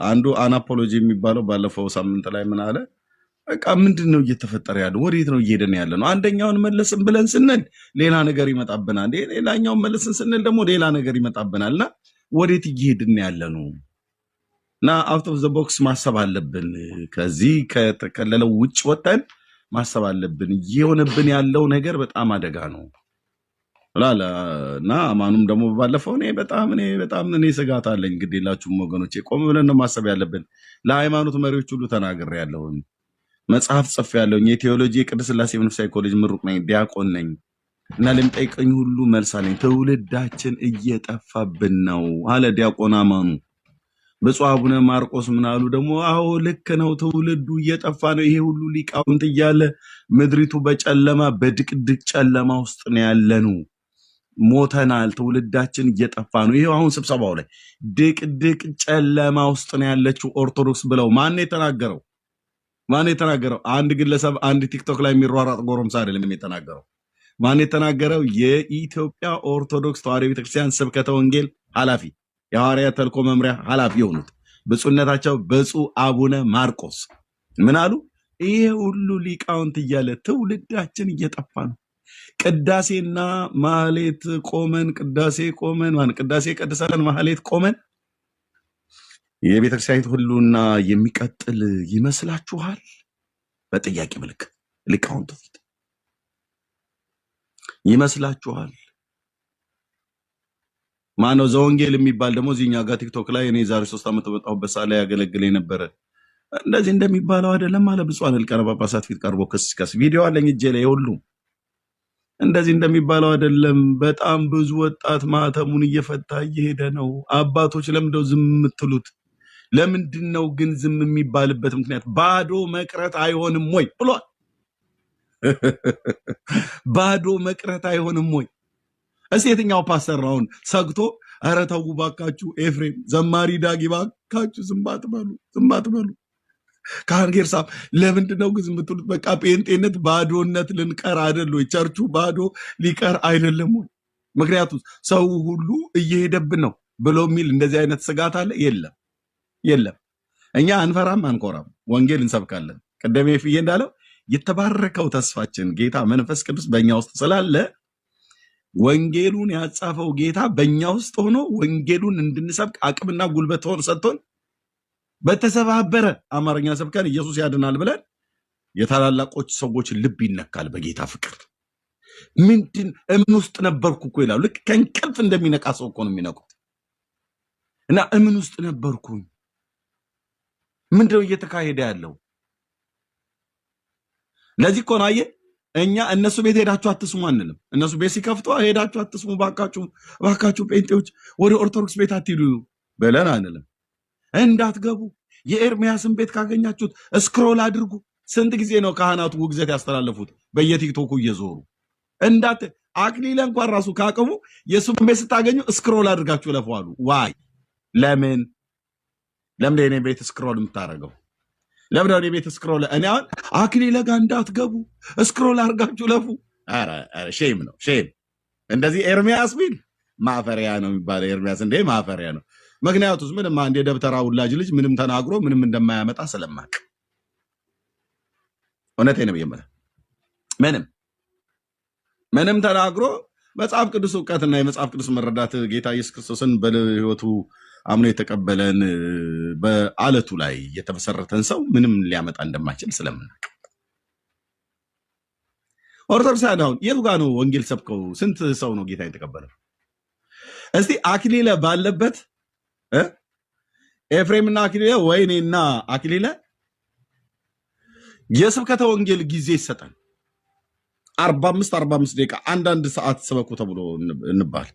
አንዱ አናፖሎጂ የሚባለው ባለፈው ሳምንት ላይ ምን አለ? በቃ ምንድነው እየተፈጠረ ያለው? ወዴት ነው እየሄድን ያለ ነው? አንደኛውን መለስን ብለን ስንል ሌላ ነገር ይመጣብናል። ሌላኛውን መለስን ስንል ደግሞ ሌላ ነገር ይመጣብናልና ወዴት እየሄድን ያለ ነው? እና አውት ኦፍ ዘ ቦክስ ማሰብ አለብን። ከዚህ ከተከለለው ውጭ ወጥተን ማሰብ አለብን። እየሆነብን ያለው ነገር በጣም አደጋ ነው ላላ እና አማኑም ደግሞ ባለፈው እኔ ስጋት አለኝ። እንግዲህ የላችሁም ወገኖቼ፣ ቆም ብለን ነው ማሰብ ያለብን። ለሃይማኖት መሪዎች ሁሉ ተናግሬያለሁ፣ መጽሐፍ ጽፌያለሁ። የቴዎሎጂ የቅድስት ሥላሴ መንፈሳዊ ኮሌጅ ምሩቅ ነኝ፣ ዲያቆን ነኝ እና ለሚጠይቀኝ ሁሉ መልስ አለኝ። ትውልዳችን እየጠፋብን ነው አለ ዲያቆን አማኑ። ብፁዕ አቡነ ማርቆስ ምን አሉ ደግሞ? አዎ ልክ ነው፣ ትውልዱ እየጠፋ ነው። ይሄ ሁሉ ሊቃውንት እያለ ምድሪቱ በጨለማ በድቅድቅ ጨለማ ውስጥ ነው ያለነው። ሞተናል፣ ትውልዳችን እየጠፋ ነው። ይሄው አሁን ስብሰባው ላይ ድቅድቅ ጨለማ ውስጥ ነው ያለችው ኦርቶዶክስ ብለው ማን የተናገረው? አንድ ግለሰብ፣ አንድ ቲክቶክ ላይ የሚሯሯጥ ጎረምሳ አይደለም የተናገረው። ማን የተናገረው? የኢትዮጵያ ኦርቶዶክስ ተዋሕዶ ቤተክርስቲያን ስብከተ ወንጌል ኃላፊ፣ የሐዋርያት ተልእኮ መምሪያ ኃላፊ የሆኑት ብፁዕነታቸው ብፁዕ አቡነ ማርቆስ ምን አሉ? ይሄ ሁሉ ሊቃውንት እያለ ትውልዳችን እየጠፋ ነው። ቅዳሴና ማህሌት ቆመን ቅዳሴ ቀድሰን ማህሌት ቆመን የቤተክርስቲያኒቱ ሁሉና የሚቀጥል ይመስላችኋል? በጥያቄ ምልክት ሊቃውንቱ ፊት ይመስላችኋል? ማነው ዘወንጌል የሚባል ደግሞ እዚህኛ ጋር ቲክቶክ ላይ እኔ ዛሬ 3 ዓመት በመጣሁበት ሰዓት ላይ ያገለግለኝ ነበረ። እንደዚህ እንደሚባለው አይደለም አለ ብፁዓን ሊቃነ ጳጳሳት ፊት ቀርቦ ክስ ቪዲዮ አለኝ እጄ ላይ ሁሉ እንደዚህ እንደሚባለው አይደለም። በጣም ብዙ ወጣት ማህተሙን እየፈታ እየሄደ ነው። አባቶች ለምንድነው ዝም የምትሉት? ለምንድነው ግን ዝም የሚባልበት ምክንያት? ባዶ መቅረት አይሆንም ወይ ብሏል። ባዶ መቅረት አይሆንም ወይ? እስቲ የትኛው ፓስተር አሁን ሰግቶ ኧረ ተው ባካችሁ፣ ኤፍሬም ዘማሪ ዳጊ ባካችሁ ዝም አትበሉ ካህን ጌርሳም ለምንድነው ግን ዝም የምትሉት? በቃ ጴንጤነት ባዶነት ልንቀር አይደል ወይ? ቸርቹ ባዶ ሊቀር አይደለም ወይ? ምክንያቱም ሰው ሁሉ እየሄደብን ነው ብሎ የሚል እንደዚህ አይነት ስጋት አለ? የለም። እኛ አንፈራም፣ አንኮራም፣ ወንጌል እንሰብካለን። ቀደም ፍዬ እንዳለው የተባረከው ተስፋችን ጌታ መንፈስ ቅዱስ በእኛ ውስጥ ስላለ ወንጌሉን ያጻፈው ጌታ በእኛ ውስጥ ሆኖ ወንጌሉን እንድንሰብክ አቅምና ጉልበት ሰጥቶን በተሰባበረ አማርኛ ሰብከን ኢየሱስ ያድናል ብለን የታላላቆች ሰዎች ልብ ይነካል በጌታ ፍቅር። እምን ውስጥ ነበርኩ እኮ ይላሉ። ልክ ከእንቅልፍ እንደሚነቃ ሰው እኮ ነው የሚነቁት። እና እምን ውስጥ ነበርኩኝ? ምንድነው እየተካሄደ ያለው? ለዚህ እኮ ነው አየህ፣ እኛ እነሱ ቤት ሄዳችሁ አትስሙ አንልም። እነሱ ቤት ሲከፍቱ ሄዳችሁ አትስሙ ባካችሁ ጴንጤዎች ወደ ኦርቶዶክስ ቤት አትሂዱ ብለን አንልም። እንዳትገቡ፣ የኤርሚያስን ቤት ካገኛችሁት ስክሮል አድርጉ። ስንት ጊዜ ነው ካህናቱ ውግዘት ያስተላለፉት በየቲክቶኩ እየዞሩ? አክሊለ እንኳን ራሱ ካቀሙ የሱን ቤት ስታገኙ ስክሮል አድርጋችሁ ለፈዋሉ። ዋይ ለምን የኔ ቤት ስክሮል የምታረገው? ለምን የኔ ቤት ስክሮል? እኔ አሁን አክሊለ ጋር እንዳትገቡ ስክሮል አድርጋችሁ ለፉ። ኧረ ሼም ነው ሼም። እንደዚህ ኤርሚያስ ቢል ማፈሪያ ነው የሚባለው። ኤርሚያስ እንደ ማፈሪያ ነው። ምክንያቱስ ምንም አንድ የደብተራ ውላጅ ልጅ ምንም ተናግሮ ምንም እንደማያመጣ ስለማቅ እውነቴን ነው የምልህ። ምንም ተናግሮ መጽሐፍ ቅዱስ እውቀትና የመጽሐፍ ቅዱስ መረዳት ጌታ ኢየሱስ ክርስቶስን በሕይወቱ አምኖ የተቀበለን በአለቱ ላይ የተመሰረተን ሰው ምንም ሊያመጣ እንደማይችል ስለምናውቅ ኦርቶዶክሳውያን አሁን የቱ ጋር ነው ወንጌል ሰብከው? ስንት ሰው ነው ጌታ የተቀበለው? እስቲ አክሊለ ባለበት ኤፍሬምና አክሊለ ወይኔና አክሊለ የስብከተ ወንጌል ጊዜ ይሰጣል። 45 ደቂቃ አንዳንድ ሰዓት ስበኩ ተብሎ እንባል።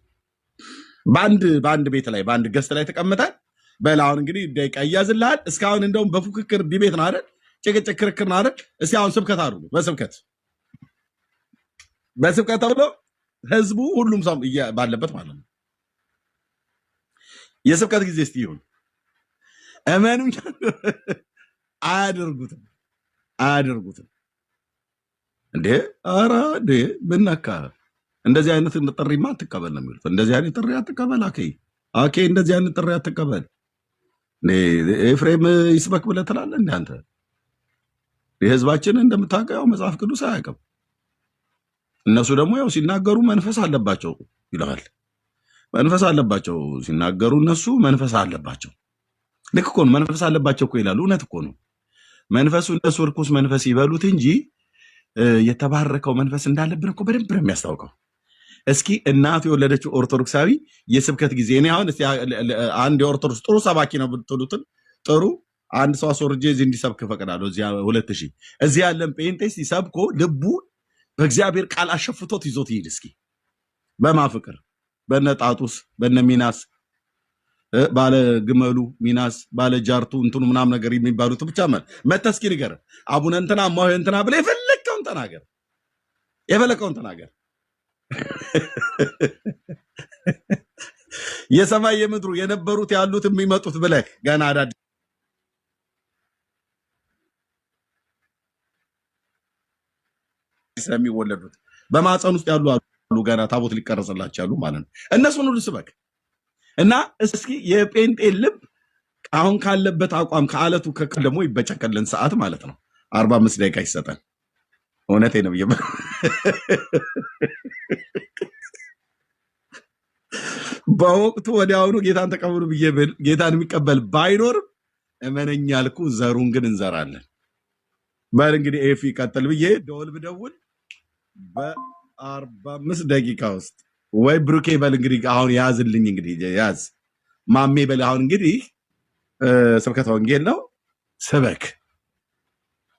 በአንድ ቤት ላይ በአንድ ገስት ላይ ተቀምጠን በላውን እንግዲህ ደቂቃ እያዝልሃል። እስካሁን እንደውም በፉክክር ዲቤት ነው አይደል? ጭቅጭቅ ክርክር ነው አይደል? እስቲ አሁን ስብከት አድርጉ። በስብከት ተብሎ ህዝቡ ሁሉም ሰው ባለበት ማለት ነው። የስብከት ጊዜ እስቲ ይሁን። እመኑ አያደርጉትም እንዴ? ኧረ እንዴ ብነካ እንደዚህ አይነት ጥሪማ አትቀበል ነው የሚሉት። እንደዚህ አይነት ጥሪ አትቀበል አኬ እንደዚህ አይነት ጥሪ አትቀበል። ኤፍሬም ይስበክ ብለህ ትላለህ እንደ አንተ የህዝባችን እንደምታውቀው መጽሐፍ ቅዱስ አያውቅም። እነሱ ደግሞ ያው ሲናገሩ መንፈስ አለባቸው ይላል። መንፈስ አለባቸው ሲናገሩ እነሱ መንፈስ አለባቸው። ልክ እኮ ነው። መንፈስ አለባቸው እኮ ይላሉ። እውነት እኮ ነው። መንፈሱ እነሱ እርኩስ መንፈስ ይበሉት እንጂ የተባረከው መንፈስ እንዳለብን እኮ በደንብ ነው የሚያስታውቀው። እስኪ እናቱ የወለደችው ኦርቶዶክሳዊ የስብከት ጊዜ እኔ አሁን አንድ የኦርቶዶክስ ጥሩ ሰባኪ ነው ብትሉትን ጥሩ አንድ ሰው አስወርጄ እዚህ እንዲሰብክ እፈቅዳለሁ። እዚያ 2000 እዚህ ያለን ጴንጤ ሲሰብኮ ልቡ በእግዚአብሔር ቃል አሸፍቶት ይዞት ይሄድ። እስኪ በማፍቅር በነ ጣጡስ በነ ሚናስ ባለ ግመሉ ሚናስ ባለ ጃርቱ እንትኑ ምናምን ነገር የሚባሉት ብቻ መተህ እስኪ ንገረን። አቡነ እንትና እማሆ እንትና ብለህ የፈለከውን ተናገር፣ የፈለከውን ተናገር። የሰማይ የምድሩ የነበሩት ያሉት የሚመጡት ብለህ ገና አዳዲስ የሚወለዱት በማፀን ውስጥ ያሉ አሉ ገና ታቦት ሊቀረጽላቸው ያሉ ማለት ነው። እነሱን ሁሉ ስበክ እና እስኪ የጴንጤ ልብ አሁን ካለበት አቋም ከአለቱ ደግሞ ይበጨቀልን ሰዓት ማለት ነው 45 ደቂቃ ይሰጠን። እውነቴ ነው። በወቅቱ ወዲያውኑ ጌታን ተቀበሉ ብዬ ብል ጌታን የሚቀበል ባይኖርም እመነኝ ያልኩ ዘሩን ግን እንዘራለን። በል እንግዲህ ኤፊ ቀጥል ብዬ ደወል ብደውል በ45 ደቂቃ ውስጥ ወይ ብሩኬ በል እንግዲህ አሁን ያዝልኝ፣ እንግዲህ ያዝ ማሜ በል አሁን እንግዲህ ስብከተ ወንጌል ነው ስበክ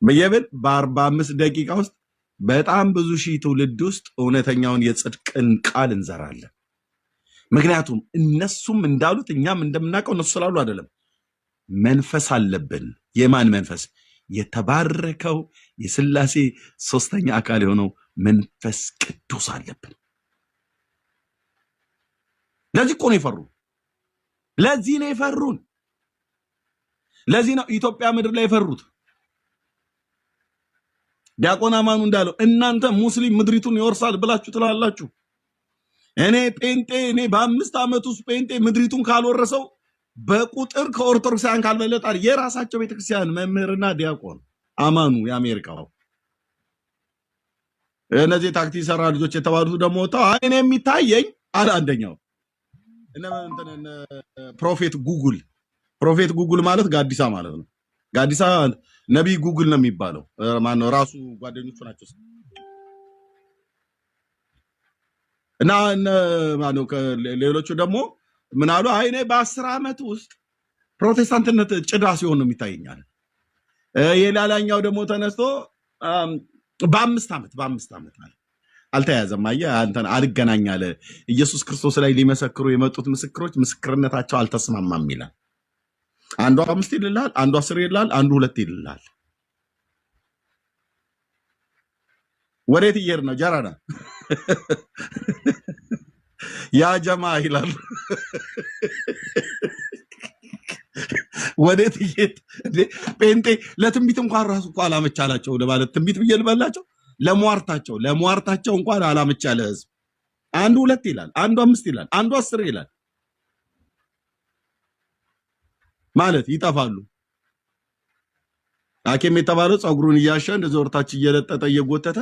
ብዬ ብል በ45 ደቂቃ ውስጥ በጣም ብዙ ሺህ ትውልድ ውስጥ እውነተኛውን የጽድቅን ቃል እንዘራለን። ምክንያቱም እነሱም እንዳሉት እኛም እንደምናውቀው እነሱ ስላሉ አይደለም። መንፈስ አለብን። የማን መንፈስ? የተባረከው የሥላሴ ሶስተኛ አካል የሆነው መንፈስ ቅዱስ አለብን። ለዚህ እኮ ነው የፈሩ። ለዚህ ነው የፈሩን። ለዚህ ነው ኢትዮጵያ ምድር ላይ የፈሩት። ዲያቆን አማኑ እንዳለው እናንተ ሙስሊም ምድሪቱን ይወርሳል ብላችሁ ትላላችሁ። እኔ ጴንጤ እኔ በ5 ዓመት ውስጥ ጴንጤ ምድሪቱን ካልወረሰው በቁጥር ከኦርቶዶክሳውያን ካልበለጣል። የራሳቸው ቤተክርስቲያን መምህርና ዲያቆን አማኑ የአሜሪካው እነዚህ ታክቲ ሰራ ልጆች የተባሉት ደግሞ ወጣው እኔ የሚታየኝ አለ አንደኛው እነ ፕሮፌት ጉጉል ማለት ጋዲሳ ማለት ነው። ጋዲሳ ነቢይ ጉጉል ነው የሚባለው። ማነው ራሱ ጓደኞቹ ናቸው። እና ማነው ሌሎቹ ደግሞ ምን አሉ? አይ እኔ በ10 ዓመት ውስጥ ፕሮቴስታንትነት ጭዳ ሲሆን ነው የሚታየኛል። የላላኛው ደግሞ ተነስቶ በ5 ዓመት አለ። አልተያዘም። አየህ አንተን አልገናኛለ ኢየሱስ ክርስቶስ ላይ ሊመሰክሩ የመጡት ምስክሮች ምስክርነታቸው አልተስማማም ይላል። አንዱ 5 ይልላል፣ አንዱ 10 ይልላል፣ አንዱ 2 ይልላል። ወዴት እየሄድ ነው? ጀራና ያ ጀማ ይላል። ወዴት እየሄድ ጴንጤ ለትንቢት እንኳን ራሱ እኮ አላመቻላቸው ለማለት ትንቢት ብዬ ልበላቸው ለሟርታቸው እንኳን አላመቻለ ህዝብ። አንዱ 2 ይላል፣ አንዱ 5 ይላል፣ አንዱ 10 ይላል። ማለት ይጠፋሉ። ሐኪም የተባለው ጸጉሩን እያሻ እንደዚህ ወርታች እየለጠጠ እየጎተተ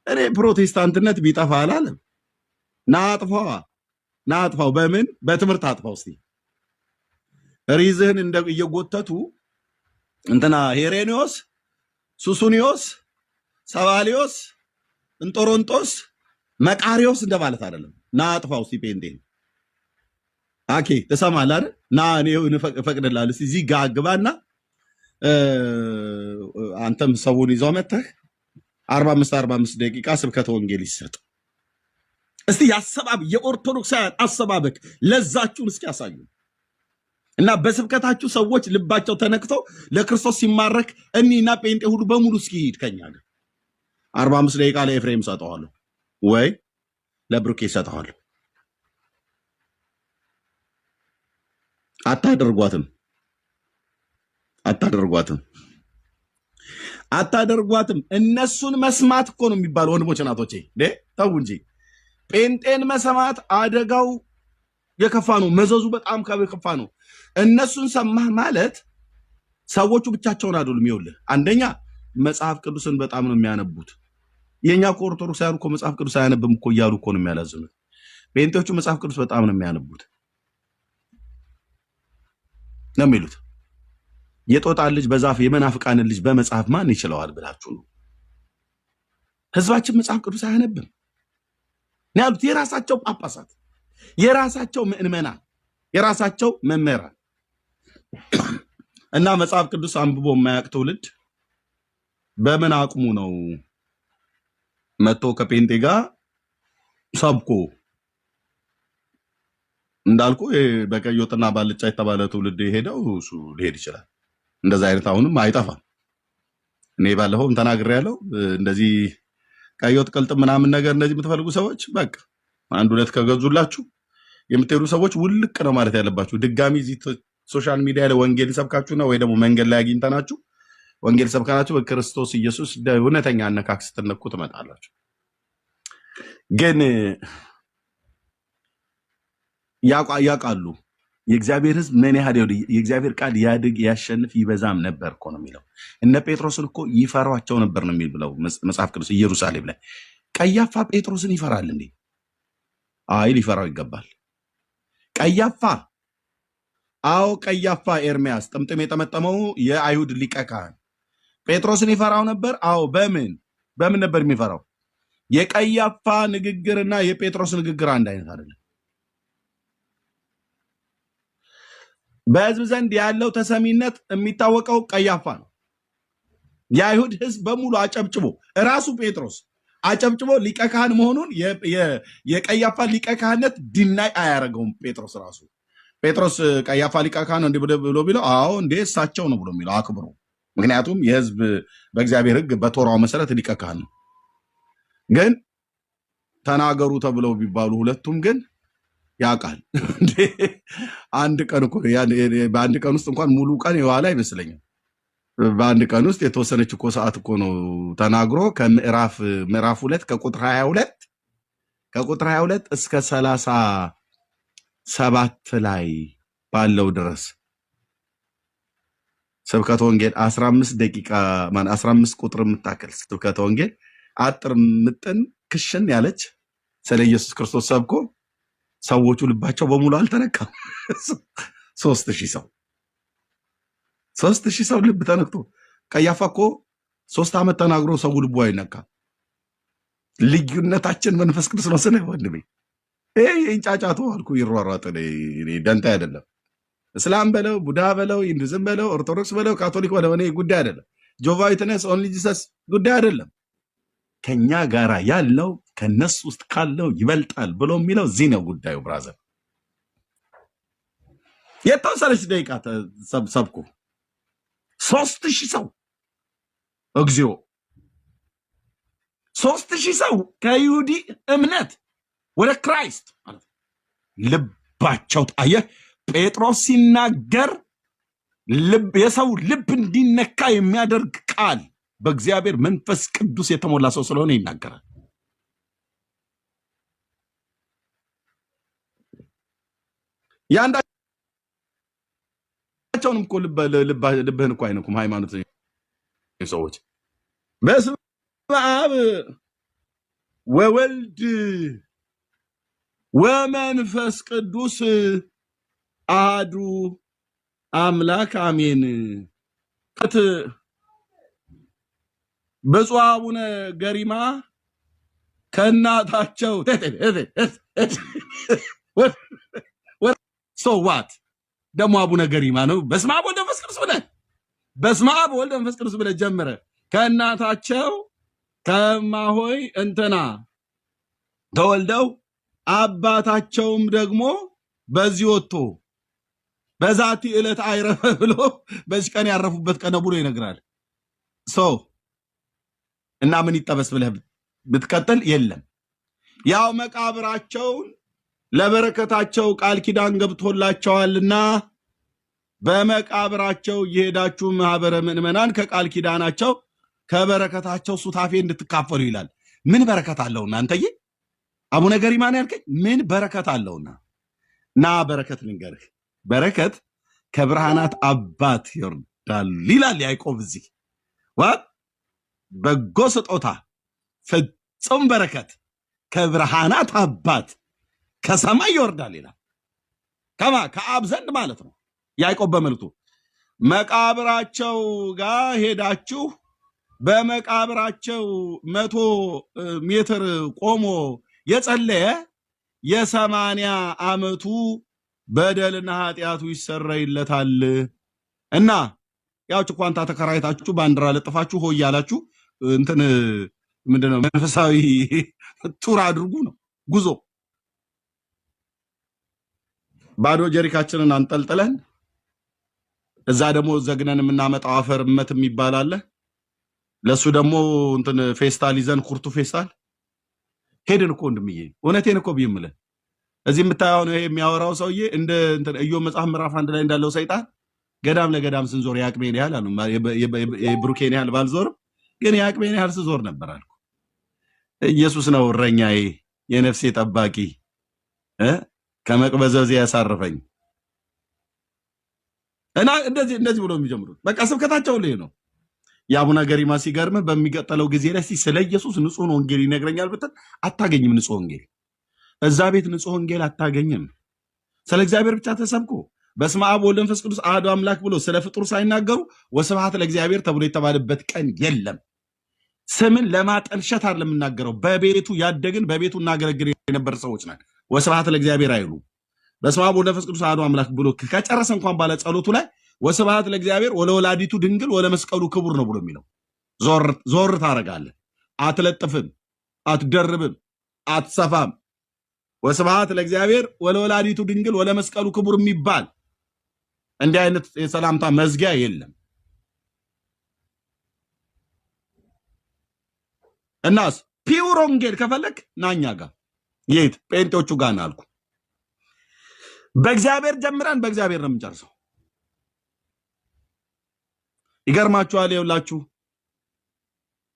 እኔ ፕሮቴስታንትነት ቢጠፋ አላለም። ናጥፋው በምን በትምህርት አጥፋው። እስቲ ሪዝህን እየጎተቱ እንትና ሄሬኒዮስ፣ ሱሱኒዮስ፣ ሰባሊዮስ፣ እንጦሮንጦስ፣ መቃሪዮስ እንደማለት አይደለም። ናጥፋው እስቲ ጴንጤ አኬ ተሰማል አይደል? ና እኔው እፈቅድልሃለሁ። እዚህ ጋር ግባና አንተም ሰውን ይዘው መተህ 45 ደቂቃ ስብከተ ወንጌል ይሰጥ። እስቲ የኦርቶዶክሳውያን አሰባበክ ለዛችሁን እስኪ ያሳዩ እና በስብከታችሁ ሰዎች ልባቸው ተነክተው ለክርስቶስ ሲማረክ እኒና ጴንጤ ሁሉ በሙሉ እስኪ ሂድ ከኛ ጋር 45 ደቂቃ ለኤፍሬም ሰጠዋለሁ ወይ ለብሩኬ ሰጠዋለሁ። አታደርጓትም። እነሱን መስማት እኮ ነው የሚባለው። ወንድሞች እናቶቼ ተው እንጂ ጴንጤን መስማት አደጋው የከፋ ነው። መዘዙ በጣም የከፋ ነው። እነሱን ሰማህ ማለት ሰዎቹ ብቻቸውን አይደሉም። ይኸውልህ አንደኛ መጽሐፍ ቅዱስን በጣም ነው የሚያነቡት። የኛ ኦርቶዶክሳውያን እኮ መጽሐፍ ቅዱስ አያነብም እኮ እያሉ እኮ ነው የሚያላዝኑት። ጴንጤዎቹ መጽሐፍ ቅዱስ በጣም ነው የሚያነቡት ነው የሚሉት። የጦጣ ልጅ በዛፍ የመናፍቃን ልጅ በመጽሐፍ ማን ይችለዋል ብላችሁ ነው። ህዝባችን መጽሐፍ ቅዱስ አያነብም ነው ያሉት። የራሳቸው ጳጳሳት፣ የራሳቸው ምዕመናን፣ የራሳቸው መምህራን እና መጽሐፍ ቅዱስ አንብቦ የማያውቅ ትውልድ በምን አቅሙ ነው መጥቶ ከጴንጤ ጋር ሰብኮ እንዳልኩ በቀይ ወጥና ባልጫ የተባለ ትውልድ የሄደው እሱ ሊሄድ ይችላል። እንደዛ አይነት አሁንም አይጠፋም። እኔ ባለፈውም ተናግሬያለሁ። እንደዚህ ቀይ ወጥ ቅልጥ ምናምን ነገር እንደዚህ የምትፈልጉ ሰዎች በቃ አንድ ሁለት ከገዙላችሁ የምትሄዱ ሰዎች ውልቅ ነው ማለት ያለባችሁ። ድጋሚ እዚህ ሶሻል ሚዲያ ላይ ወንጌል ሰብካችሁ ነው ወይ ደግሞ መንገድ ላይ አግኝተናችሁ ወንጌል ሰብካናችሁ በክርስቶስ ኢየሱስ እውነተኛ አነካክ ስትነኩ ትመጣላችሁ። ግን ያውቃሉ የእግዚአብሔር ሕዝብ ምን ያህል የእግዚአብሔር ቃል ያድግ ያሸንፍ ይበዛም ነበር እኮ ነው የሚለው። እነ ጴጥሮስን እኮ ይፈሯቸው ነበር ነው የሚለው መጽሐፍ ቅዱስ። ኢየሩሳሌም ላይ ቀያፋ ጴጥሮስን ይፈራል እንዴ? አይ ሊፈራው ይገባል። ቀያፋ አዎ ቀያፋ ኤርሚያስ ጥምጥም የጠመጠመው የአይሁድ ሊቀ ካህን ጴጥሮስን ይፈራው ነበር። አዎ በምን ነበር የሚፈራው? የቀያፋ ንግግርና የጴጥሮስ ንግግር አንድ አይነት አይደለም። በህዝብ ዘንድ ያለው ተሰሚነት የሚታወቀው ቀያፋ ነው። የአይሁድ ህዝብ በሙሉ አጨብጭቦ ራሱ ጴጥሮስ አጨብጭቦ ሊቀ ካህን መሆኑን የቀያፋ ሊቀ ካህነት ዲናይ አያደርገውም። ጴጥሮስ ቀያፋ ሊቀ ካህን እንዲህ ብሎ ቢለው አዎ እንዴ እሳቸው ነው ብሎ የሚለው አክብሮ። ምክንያቱም የህዝብ በእግዚአብሔር ህግ በቶራው መሰረት ሊቀ ካህን ነው። ግን ተናገሩ ተብለው ቢባሉ ሁለቱም ግን ያውቃል። አንድ ቀን እኮ በአንድ ቀን ውስጥ እንኳን ሙሉ ቀን የዋለ አይመስለኝም። በአንድ ቀን ውስጥ የተወሰነች እኮ ሰዓት እኮ ነው ተናግሮ ምዕራፍ 2 ከቁጥር 22 እስከ 37 ላይ ባለው ድረስ ስብከተ ወንጌል 15 ደቂቃ 15 ቁጥር የምታከል ስብከተ ወንጌል አጥር ምጥን ክሽን ያለች ስለ ኢየሱስ ክርስቶስ ሰብኮ ሰዎቹ ልባቸው በሙሉ አልተነካም። 3000 ሰው ልብ ተነክቶ ቀያፋ እኮ 3 ዓመት ተናግሮ ሰው ልቡ አይነካም። ልዩነታችን መንፈስ ቅዱስ ነው። ስለ ወንድሜ እንጫጫቱ አልኩ ይሯሯጥ ደንታ አይደለም። እስላም በለው ቡዳ በለው ሂንዱዝም በለው ኦርቶዶክስ በለው ካቶሊክ በለው እኔ ጉዳይ አይደለም። ጆቫ ዊትነስ ኦንሊ ጂሰስ ጉዳይ አይደለም። ከኛ ጋራ ያለው ከነሱ ውስጥ ካለው ይበልጣል ብሎ የሚለው እዚህ ነው ጉዳዩ። ብራዘር የተወሰነች ደቂቃ ሰብኩ 3000 ሰው እግዚኦ 3000 ሰው ከይሁዲ እምነት ወደ ክራይስት ማለት ልባቸው ታየ። ጴጥሮስ ሲናገር የሰው ልብ እንዲነካ የሚያደርግ ቃል በእግዚአብሔር መንፈስ ቅዱስ የተሞላ ሰው ስለሆነ ይናገራል። ያንዳቸውንም እኮ ልብህን እኮ አይነኩም ሃይማኖት ሰዎች። በስመ አብ ወወልድ ወመንፈስ ቅዱስ አሐዱ አምላክ አሜን። ብፁዕ አቡነ ገሪማ ከእናታቸው ሰዋት ደግሞ አቡነ ገሪማ ነው። በስመ አብ ወልድ መንፈስ ቅዱስ ብለህ በስመ አብ ወልድ መንፈስ ቅዱስ ብለህ ጀምረ ከእናታቸው ከማሆይ እንትና ተወልደው አባታቸውም ደግሞ በዚህ ወጥቶ በዛቲ ዕለት አይረፈ ብሎ በዚህ ቀን ያረፉበት ቀን ብሎ ይነግራል። ሰው እና ምን ይጠበስ ብለህ ብትቀጥል የለም። ያው መቃብራቸውን ለበረከታቸው ቃል ኪዳን ገብቶላቸዋልና በመቃብራቸው እየሄዳችሁ ማህበረ ምዕመናን ከቃል ኪዳናቸው ከበረከታቸው ሱታፌ እንድትካፈሉ ይላል። ምን በረከት አለውና አንተዬ አቡነ ገሪማ ነው ያልከኝ? ምን በረከት አለውና? ና በረከት ልንገርህ። በረከት ከብርሃናት አባት ይወርዳል ይላል ያዕቆብ። እዚህ በጎ ስጦታ ፍጹም በረከት ከብርሃናት አባት ከሰማይ ይወርዳል ይላል። ከአብ ዘንድ ማለት ነው። ያዕቆብ በመልእክቱ መቃብራቸው ጋር ሄዳችሁ በመቃብራቸው 100 ሜትር ቆሞ የጸለየ የ80 ዓመቱ በደልና ኃጢአቱ ይሰረይለታል እና ያው ጭቋንታ ተከራይታችሁ ባንዲራ ለጥፋችሁ ሆይ ያላችሁ እንትን ምንድነው መንፈሳዊ ቱር አድርጉ ነው ጉዞ። ባዶ ጀሪካችንን አንጠልጥለን እዛ ደግሞ ዘግነን የምናመጣው አፈር እመት የሚባል አለ። ለሱ ደግሞ እንትን ፌስታል ይዘን ኩርቱ ፌስታል ሄድን እኮ ወንድምዬ፣ እውነቴን እኮ ብይምልህ እዚህ የምታየው ነው የሚያወራው ሰውዬ እንደ እንትን ኢዮብ መጽሐፍ ምዕራፍ 1 ላይ እንዳለው ሰይጣን ገዳም ለገዳም ስንዞር ያቅሜን ያህል አሉ የብሩኬን ያህል ባልዞርም ግን ያቅሜን ያህል ስዞር ነበር አልኩ። ኢየሱስ ነው እረኛዬ የነፍሴ ጠባቂ ከመቅበዘዝ ያሳርፈኝ እና እንደዚህ ብሎ የሚጀምሩት በቃ ስብከታቸው ላይ ነው። የአቡነ ገሪማ ሲገርምህ በሚቀጥለው ጊዜ ላይ ስለ ኢየሱስ ንጹህ ወንጌል ይነግረኛል ብትል አታገኝም። ንጹህ ወንጌል እዛ ቤት ንጹህ ወንጌል አታገኝም። ስለ እግዚአብሔር ብቻ ተሰብኮ በስመ አብ ወወልድ ወመንፈስ ቅዱስ አሐዱ አምላክ ብሎ ስለ ፍጡር ሳይናገሩ ወስብሐት ለእግዚአብሔር ተብሎ የተባለበት ቀን የለም። ስምን ለማጠልሸት አይደለም የምናገረው። በቤቱ ያደግን በቤቱ እናገለግል የነበር ሰዎች ነን። ወስብሐት ለእግዚአብሔር አይሉ በስመ አብ ወወልድ ወመንፈስ ቅዱስ አሐዱ አምላክ ብሎ ከጨረሰ እንኳን ባለ ጸሎቱ ላይ ወስብሐት ለእግዚአብሔር ወለወላዲቱ ድንግል ወለመስቀሉ ክቡር ነው ብሎ የሚለው ዞር ታረጋለህ። አትለጥፍም፣ አትደርብም፣ አትሰፋም። ወስብሐት ለእግዚአብሔር ወለወላዲቱ ድንግል ወለመስቀሉ ክቡር የሚባል እንዲህ አይነት የሰላምታ መዝጊያ የለም። እናስ ፒውር ወንጌል ከፈለክ ናኛ ጋር የት ጴንጤዎቹ ጋር ናልኩ። በእግዚአብሔር ጀምረን በእግዚአብሔር ነው የምንጨርሰው። ይገርማችኋል። ይኸውላችሁ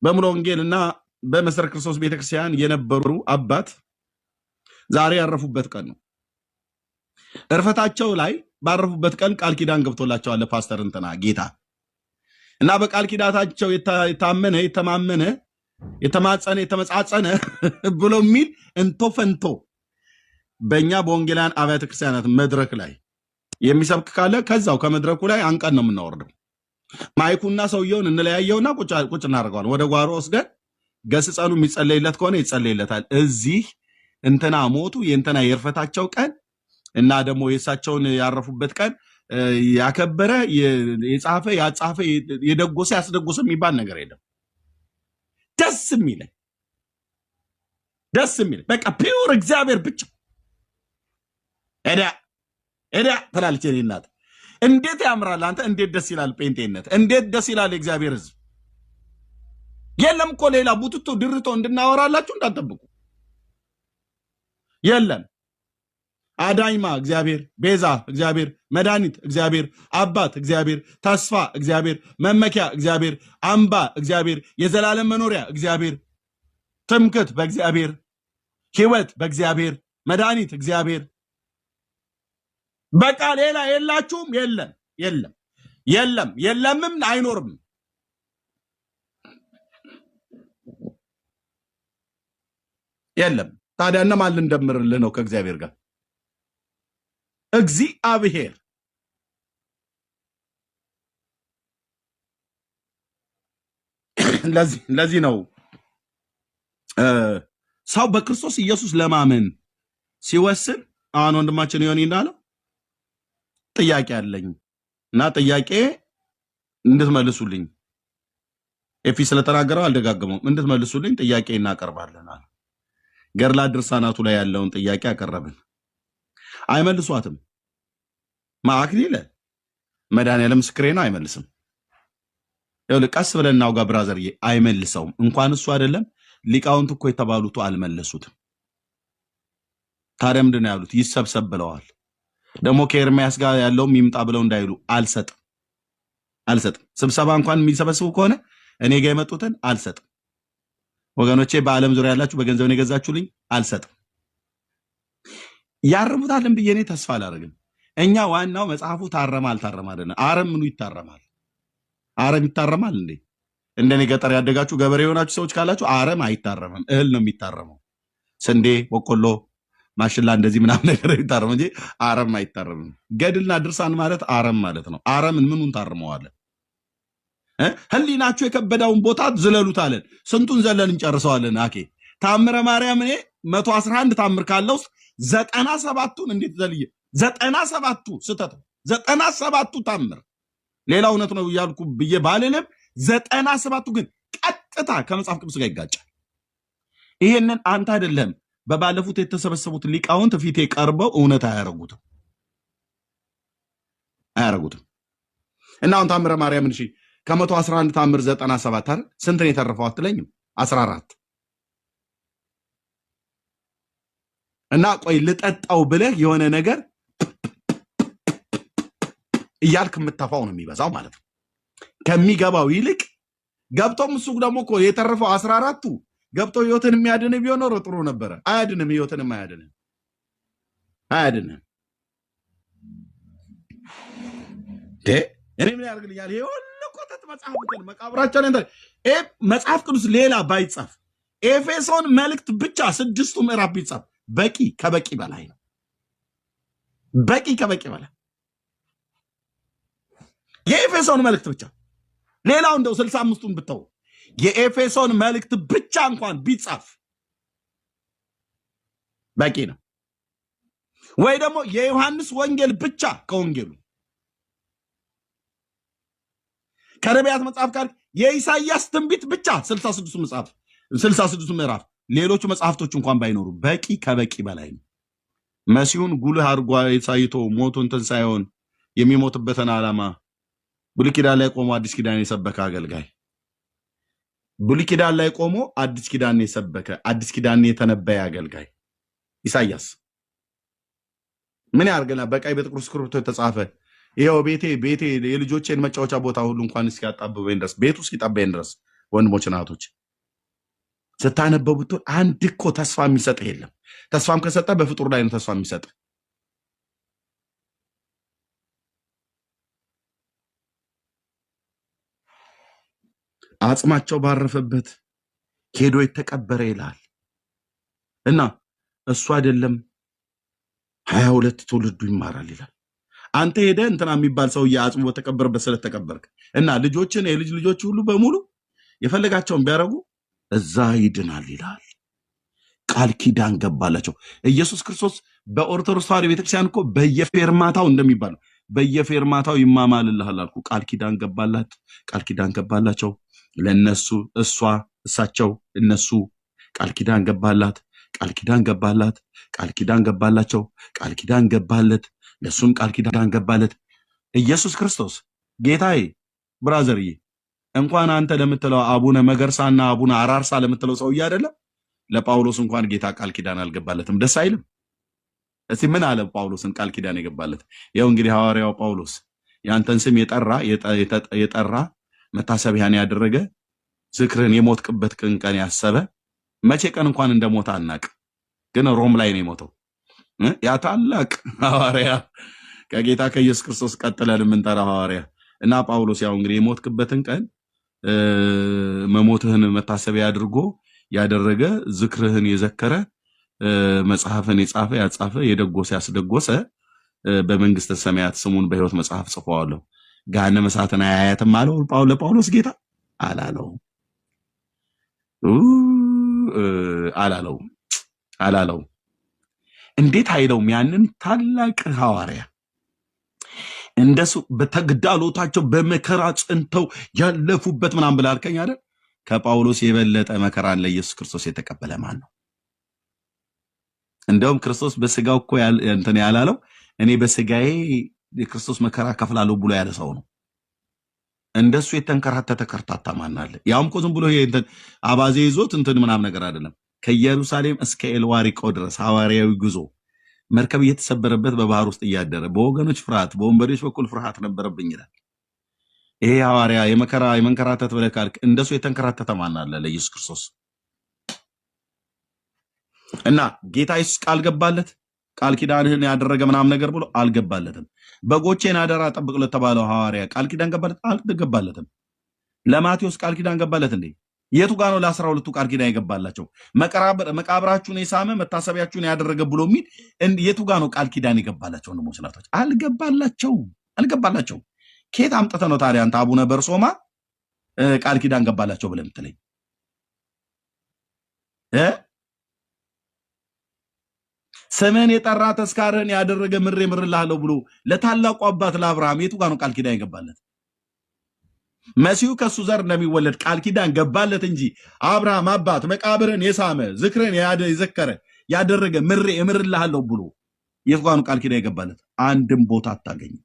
በሙሉ ወንጌልና በመሰረ ክርስቶስ ቤተክርስቲያን የነበሩ አባት ዛሬ ያረፉበት ቀን ነው። እርፈታቸው ላይ ባረፉበት ቀን ቃል ኪዳን ገብቶላቸዋል ፓስተር እንትና ጌታ እና በቃል ኪዳታቸው የታመነ የተማመነ የተማጸነ የተመጻጸነ ብሎ የሚል እንቶ ፈንቶ በእኛ በወንጌላውያን አብያተ ክርስቲያናት መድረክ ላይ የሚሰብክ ካለ ከዛው ከመድረኩ ላይ አንቀን ነው የምናወርደው። ማይኩና ሰውየውን እንለያየውና ቁጭ እናደርገዋለን። ወደ ጓሮ ወስደን ገስጸኑ የሚጸለይለት ከሆነ ይጸለይለታል። እዚህ እንትና ሞቱ የእንትና የእርፈታቸው ቀን እና ደግሞ የእሳቸውን ያረፉበት ቀን ያከበረ የጻፈ ያጻፈ የደጎሰ ያስደጎሰ የሚባል ነገር የለም። ደስ የሚል በቃ ፒውር እግዚአብሔር ብቻ ኤዳ ትላለች የኔ እናት። እንዴት ያምራል! አንተ እንዴት ደስ ይላል! ጴንጤነት እንዴት ደስ ይላል! የእግዚአብሔር ሕዝብ የለም እኮ ሌላ ቡትቶ ድርቶ እንድናወራላችሁ እንዳትጠብቁ። የለም አዳኝማ እግዚአብሔር፣ ቤዛ እግዚአብሔር፣ መድኃኒት እግዚአብሔር፣ አባት እግዚአብሔር፣ ተስፋ እግዚአብሔር፣ መመኪያ እግዚአብሔር፣ አምባ እግዚአብሔር፣ የዘላለም መኖሪያ እግዚአብሔር፣ ትምክት በእግዚአብሔር፣ ሕይወት በእግዚአብሔር፣ መድኃኒት እግዚአብሔር። በቃ ሌላ የላችሁም። የለምም አይኖርም። የለም። ታዲያ እነማን ልንደምርልህ ነው ከእግዚአብሔር ጋር? እግዚአብሔር ለዚህ ነው ሰው በክርስቶስ ኢየሱስ ለማመን ሲወስን አሁን ወንድማችን ዮኒ እንዳለው ጥያቄ አለኝ እና ጥያቄ እንድትመልሱልኝ ኤፊ ስለተናገረው አልደጋግመውም። እንድትመልሱልኝ ጥያቄ እናቀርባለን አለ። ገድላ ድርሳናቱ ላይ ያለውን ጥያቄ አቀረብን። አይመልሷትም። ማአክሊለ መድኃኒዓለም ምስክሬ ነው፣ አይመልስም። ይኸውልህ ቀስ ብለን እናውጋ ብራዘርዬ፣ አይመልሰውም። እንኳን እሱ አይደለም ሊቃውንት እኮ የተባሉት አልመለሱትም። ታዲያ ምንድን ነው ያሉት? ይሰብሰብ ብለዋል። ደግሞ ከኤርሚያስ ጋር ያለውም ይምጣ ብለው እንዳይሉ አልሰጥም። ስብሰባ እንኳን የሚሰበስቡ ከሆነ እኔ ጋር የመጡትን አልሰጥም። ወገኖቼ በዓለም ዙሪያ ያላችሁ በገንዘብ ነው የገዛችሁልኝ፣ አልሰጥም። ያርሙታልን ብዬ እኔ ተስፋ አላደርግም። እኛ ዋናው መጽሐፉ ታረመ አልታረመ አይደለም። አረም ምኑ ይታረማል? አረም ይታረማል እንዴ? እንደኔ ገጠር ያደጋችሁ ገበሬ የሆናችሁ ሰዎች ካላችሁ አረም አይታረምም። እህል ነው የሚታረመው። ስንዴ፣ በቆሎ፣ ማሽላ እንደዚህ ምናምን ነገር ይታረም እንጂ አረም አይታረምም። ገድልና ድርሳን ማለት አረም ማለት ነው። አረምን ምኑን ታርመዋለን? ህሊናችሁ የከበዳውን ቦታ ዝለሉት አለን። ስንቱን ዘለን እንጨርሰዋለን? አኬ ታምረ ማርያም እኔ 111 ታምር ካለው 97ቱን እንዴት ዘልዬ 97ቱ ስተት 97ቱ ታምር ሌላ እውነት ነው እያልኩ ብዬ ባልልም 97ቱ ግን ቀጥታ ከመጽሐፍ ቅዱስ ጋር ይጋጫል። ይሄንን አንተ አይደለም በባለፉት የተሰበሰቡት ሊቃውንት ፊቴ ቀርበው እውነት አያረጉትም። እና አሁን ታምረ ማርያም እሺ ከ111 ታምር 97 አይደል? ስንት ነው የተረፈው አትለኝም? 14 እና ቆይ ልጠጣው ብለህ የሆነ ነገር እያልክ የምትተፋው ነው የሚበዛው ማለት ነው ከሚገባው ይልቅ ገብቶም እሱ ደግሞ እኮ የተረፈው 14ቱ ገብቶ ህይወትን የሚያድን ቢሆን ኖሮ ጥሩ ነበረ። አያድንም፣ ህይወትንም አያድንም። እኔ ምን ያደርግልኛል? ይሄ ሁሉ ኮተት መጽሐፍ ግን መቃብራቸውን መጽሐፍ ቅዱስ ሌላ ባይጻፍ ኤፌሶን መልእክት ብቻ 6ቱ ምዕራፍ ቢጻፍ በቂ ከበቂ በላይ ነው። በቂ ከበቂ በላይ የኤፌሶን መልእክት ብቻ። ሌላው እንደው 65ቱን ብተው የኤፌሶን መልእክት ብቻ እንኳን ቢጻፍ በቂ ነው። ወይ ደግሞ የዮሐንስ ወንጌል ብቻ ከወንጌሉ ከነቢያት መጽሐፍ ጋር የኢሳይያስ ትንቢት ብቻ 66 ምዕራፍ ሌሎቹ መጽሐፍቶች እንኳን ባይኖሩ በቂ ከበቂ በላይ ነው። መሲሁን ጉልህ አድርጎ ሳይቶ ሞቱን ትንሣኤውን የሚሞትበትን ዓላማ ብሉይ ኪዳን ላይ ቆሞ አዲስ ኪዳን የሰበከ አገልጋይ፣ ብሉይ ኪዳን ላይ ቆሞ አዲስ ኪዳን የሰበከ አዲስ ኪዳን የተነበየ አገልጋይ ኢሳይያስ ምን ያርገና በቀይ በጥቁር እስክሪብቶ የተጻፈ ይሄው ቤቴ የልጆቼን መጫወቻ ቦታ ሁሉ እንኳን እስኪያጣብበኝ ድረስ ቤቱ እስኪጠበኝ ድረስ ወንድሞች እናቶች ስታነበቡት አንድ እኮ ተስፋ የሚሰጥ የለም። ተስፋም ከሰጠ በፍጡር ላይ ነው ተስፋ የሚሰጥ። አጽማቸው ባረፈበት ሄዶ የተቀበረ ይላል እና እሱ አይደለም 22 ትውልዱ ይማራል ይላል። አንተ ሄደ እንትና የሚባል ሰው አጽሙ በተቀበረበት ስለተቀበርክ እና ልጆችን የልጅ ልጆች ሁሉ በሙሉ የፈለጋቸውን ቢያረጉ እዛ ይድናል ይላል። ቃል ኪዳን ገባላቸው። ኢየሱስ ክርስቶስ በኦርቶዶክስ ተዋሕዶ ቤተክርስቲያን እኮ በየፌርማታው እንደሚባለው በየፌርማታው ይማማልልሃል አልኩ። ቃል ኪዳን ገባላት፣ ቃል ኪዳን ገባላቸው ለነሱ እሳቸው እነሱ ቃል ኪዳን ገባላት፣ ቃል ኪዳን ገባላት፣ ቃል ኪዳን ገባላቸው፣ ቃል ኪዳን ገባለት ለሱም ቃል ኪዳን ገባለት። ኢየሱስ ክርስቶስ ጌታዬ ብራዘርዬ እንኳን አንተ ለምትለው አቡነ መገርሳና አቡነ አራርሳ ለምትለው ሰውዬ አይደለም ለጳውሎስ እንኳን ጌታ ቃል ኪዳን አልገባለትም። ደስ አይልም? እስቲ ምን አለ ጳውሎስን ቃል ኪዳን የገባለት? ያው እንግዲህ ሐዋርያው ጳውሎስ ያንተን ስም የጠራ መታሰቢያን ያደረገ ዝክርን የሞትክበት ቀን ያሰበ መቼ ቀን እንኳን እንደሞተ አናቅ፣ ግን ሮም ላይ ነው የሞተው። ያ ታላቅ ሐዋርያ ከጌታ ከኢየሱስ ክርስቶስ ቀጥለን የምንጠራው ሐዋርያ እና ጳውሎስ ያው እንግዲህ የሞትክበትን ቀን መሞትህን መታሰቢያ አድርጎ ያደረገ ዝክርህን የዘከረ መጽሐፍን የጻፈ ያጻፈ የደጎሰ ያስደጎሰ በመንግስተ ሰማያት ስሙን በሕይወት መጽሐፍ ጽፈዋለሁ። ገሃነመ እሳትን አያያትም አለው ለጳውሎስ ጌታ አላለው። እንዴት አይለውም? ያንን ታላቅ ሐዋርያ እንደሱ በተግዳሎታቸው በመከራ ጽንተው ያለፉበት ምናምን ብለህ አልከኝ አይደል? ከጳውሎስ የበለጠ መከራን ለኢየሱስ ክርስቶስ የተቀበለ ማን ነው? እንደውም ክርስቶስ በስጋው እኮ እንትን ያላለው እኔ በስጋዬ የክርስቶስ መከራ ከፍላለሁ ብሎ ያለ ሰው ነው። እንደሱ የተንከራተተ ከርታታ ማን አለ? ያውም እኮ ዝም ብሎ እንትን አባዜ ይዞት እንትን ምናምን ነገር አይደለም። ከኢየሩሳሌም እስከ ኤልዋሪቆ ድረስ ሐዋርያዊ ጉዞ መርከብ እየተሰበረበት በባህር ውስጥ እያደረ በወገኖች ፍርሃት በወንበዴዎች በኩል ፍርሃት ነበረብኝ ይላል። ይሄ ሐዋርያ የመንከራተት ብለህ ካልክ እንደሱ የተንከራተተ ማን አለ ለኢየሱስ ክርስቶስ? እና ጌታ ኢየሱስ ቃል ገባለት። ቃል ኪዳንህን ያደረገ ምናምን ነገር ብሎ አልገባለትም። በጎቼን አደራ ጠብቅ ለተባለው ሐዋርያ ቃል ኪዳን ገባለት? አልገባለትም። ለማቴዎስ ቃል ኪዳን ገባለት እንዴ? የቱ ጋር ነው ለ12ቱ ቃል ኪዳን የገባላቸው? መቃብራችሁን የሳመ መታሰቢያችሁን ያደረገ ብሎ የሚል የቱ ጋር ነው ቃል ኪዳን የገባላቸው? ወንድሞች እናቶች፣ አልገባላቸው። ከየት አምጥተህ ነው ታዲያ አንተ አቡነ በርሶማ ቃል ኪዳን ገባላቸው ብለህ የምትለኝ? ስምህን የጠራ ተስካርህን ያደረገ ምሬ ምርልሃለሁ ብሎ ለታላቁ አባት ለአብርሃም የቱ ጋር ነው ቃል ኪዳን የገባለት? መሲሁ ከሱ ዘር እንደሚወለድ ቃል ኪዳን ገባለት እንጂ አብርሃም አባት መቃብርን የሳመ ዝክርን የዘከረ ያደረገ ምሬ እምርልሃለሁ ብሎ የቱ ጋር ነው ቃል ኪዳን የገባለት? አንድም ቦታ አታገኝም።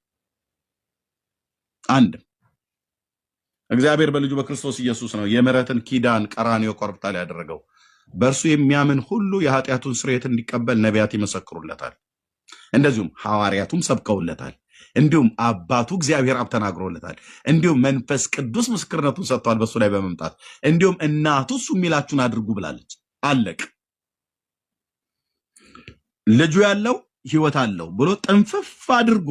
አንድም። እግዚአብሔር በልጁ በክርስቶስ ኢየሱስ ነው የምሕረትን ኪዳን ቀራንዮ ኮረብታ ላይ ያደረገው። በእርሱ የሚያምን ሁሉ የኃጢአቱን ስርየት እንዲቀበል ነቢያት ይመሰክሩለታል፣ እንደዚሁም ሐዋርያቱም ሰብከውለታል፣ እንዲሁም አባቱ እግዚአብሔር አብ ተናግሮለታል፣ እንዲሁም መንፈስ ቅዱስ ምስክርነቱን ሰጥቷል በእሱ ላይ በመምጣት እንዲሁም እናቱ እሱ የሚላችሁን አድርጉ ብላለች። አለቅ። ልጁ ያለው ህይወት አለው ብሎ ጥንፍፍ አድርጎ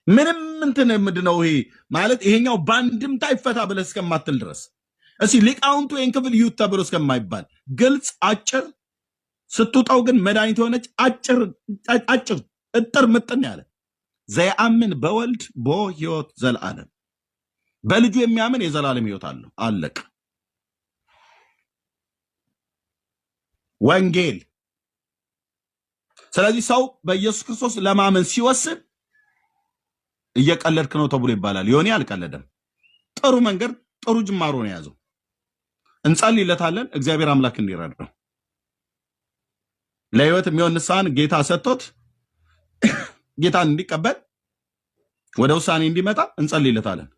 ምንም እንትን ምንድነው ይሄ ማለት ይሄኛው ባንድምታ ይፈታ ብለህ እስከማትል ድረስ ሊቃውንቱ ይህን ክፍል ይዩት ተብሎ እስከማይባል ግልጽ አጭር ስትውጣው ግን መድኃኒት የሆነች አጭር እጥር ምጥን ያለ ዘያምን በወልድ ቦ ህይወት ዘለዓለም በልጁ የሚያምን የዘላለም ህይወት አለው። አለቅ። ወንጌል። ስለዚህ ሰው በኢየሱስ ክርስቶስ ለማመን ሲወስን እየቀለድክ ነው ተብሎ ይባላል። ዮኒ አልቀለደም። ጥሩ መንገድ ጥሩ ጅማሮ ነው የያዘው። እንጸልይለታለን እግዚአብሔር አምላክ እንዲረዳው ለህይወት የሚሆን ንስሐን ጌታ ሰጥቶት ጌታን እንዲቀበል ወደ ውሳኔ እንዲመጣ እንጸልይለታለን።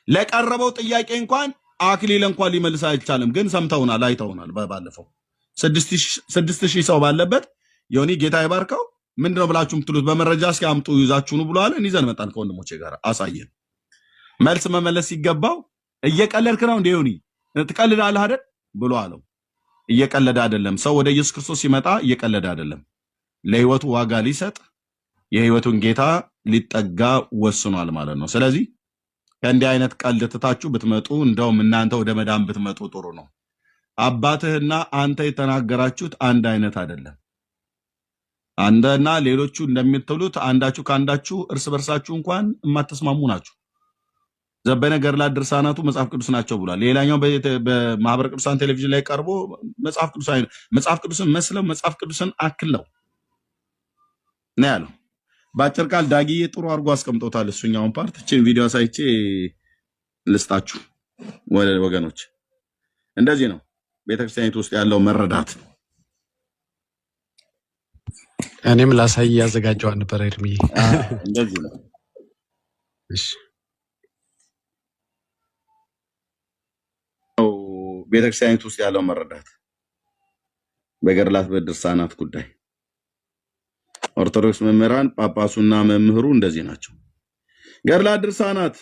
ለቀረበው ጥያቄ እንኳን አክሊል እንኳን ሊመልስ አይቻልም፣ ግን ሰምተውናል፣ አይተውናል። ባለፈው 6000 ሰው ባለበት ዮኒ ጌታ ይባርከው ምንድነው ብላችሁ የምትሉት በመረጃ እስኪ አምጡ ይዛችሁ ነው ብለዋል። ይዘን መጣን ከወንድሞቼ ጋር አሳየን። መልስ መመለስ ሲገባው እየቀለድክ ነው እንደ ዮኒ ትቀልዳለህ አይደል ብሎ አለው። እየቀለደ አይደለም። ሰው ወደ ኢየሱስ ክርስቶስ ሲመጣ እየቀለደ አይደለም። ለህይወቱ ዋጋ ሊሰጥ የህይወቱን ጌታ ሊጠጋ ወስኗል ማለት ነው። ስለዚህ ከእንዲህ አይነት ቀልድ ትታችሁ ብትመጡ እንደውም እናንተ ወደ መዳን ብትመጡ ጥሩ ነው። አባትህና አንተ የተናገራችሁት አንድ አይነት አይደለም። አንተና ሌሎቹ እንደምትሉት አንዳችሁ ከአንዳችሁ እርስ በርሳችሁ እንኳን የማትስማሙ ናችሁ። ዘበነ ገድላት ድርሳናቱ መጽሐፍ ቅዱስ ናቸው ብሏል። ሌላኛው በማህበረ ቅዱሳን ቴሌቪዥን ላይ ቀርቦ መጽሐፍ ቅዱስን መስለው መጽሐፍ ቅዱስን አክለው ነው ያለው። በአጭር ቃል ዳጊዬ ጥሩ አድርጎ አስቀምጦታል። እሱኛውን ፓርት እችን ቪዲዮ ሳይቼ ልስጣችሁ ወገኖች። እንደዚህ ነው ቤተክርስቲያኒቱ ውስጥ ያለው መረዳት። እኔም ላሳይ ያዘጋጀው ነበር እድሜ እንደዚህ ነው። እሺ ቤተክርስቲያኒቱ ውስጥ ያለው መረዳት በገድላት በድርሳናት ጉዳይ ኦርቶዶክስ መምህራን ጳጳሱና መምህሩ እንደዚህ ናቸው። ገድላት ድርሳናት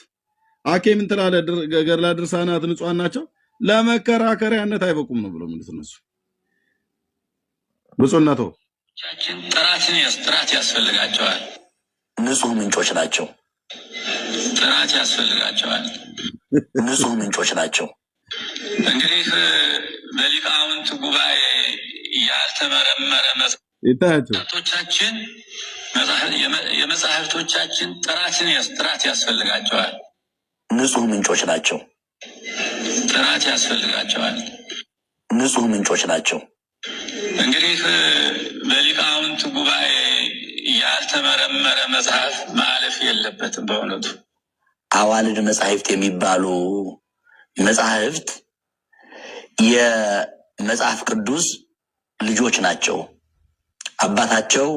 አኬ ምን ትላለህ? ገድላት ድርሳናት ንጹሃን ናቸው ለመከራከሪያነት አይበቁም ነው ብሎ ምንድነው እነሱ ብፁዕነቶ ጥራት ያስፈልጋቸዋል። ንጹህ ምንጮች ናቸው። ጥራት ያስፈልጋቸዋል። ንጹህ ምንጮች ናቸው። እንግዲህ በሊቃውንት ጉባኤ ያልተመረመረ የመጽሐፍቶቻችን ጥራት ያስፈልጋቸዋል። ንጹህ ምንጮች ናቸው። ጥራት ያስፈልጋቸዋል። ንጹህ ምንጮች ናቸው። እንግዲህ በሊቃውንት ጉባኤ ያልተመረመረ መጽሐፍ ማለፍ የለበትም። በእውነቱ አዋልድ መጽሐፍት የሚባሉ መጽሐፍት የመጽሐፍ ቅዱስ ልጆች ናቸው። አባታቸው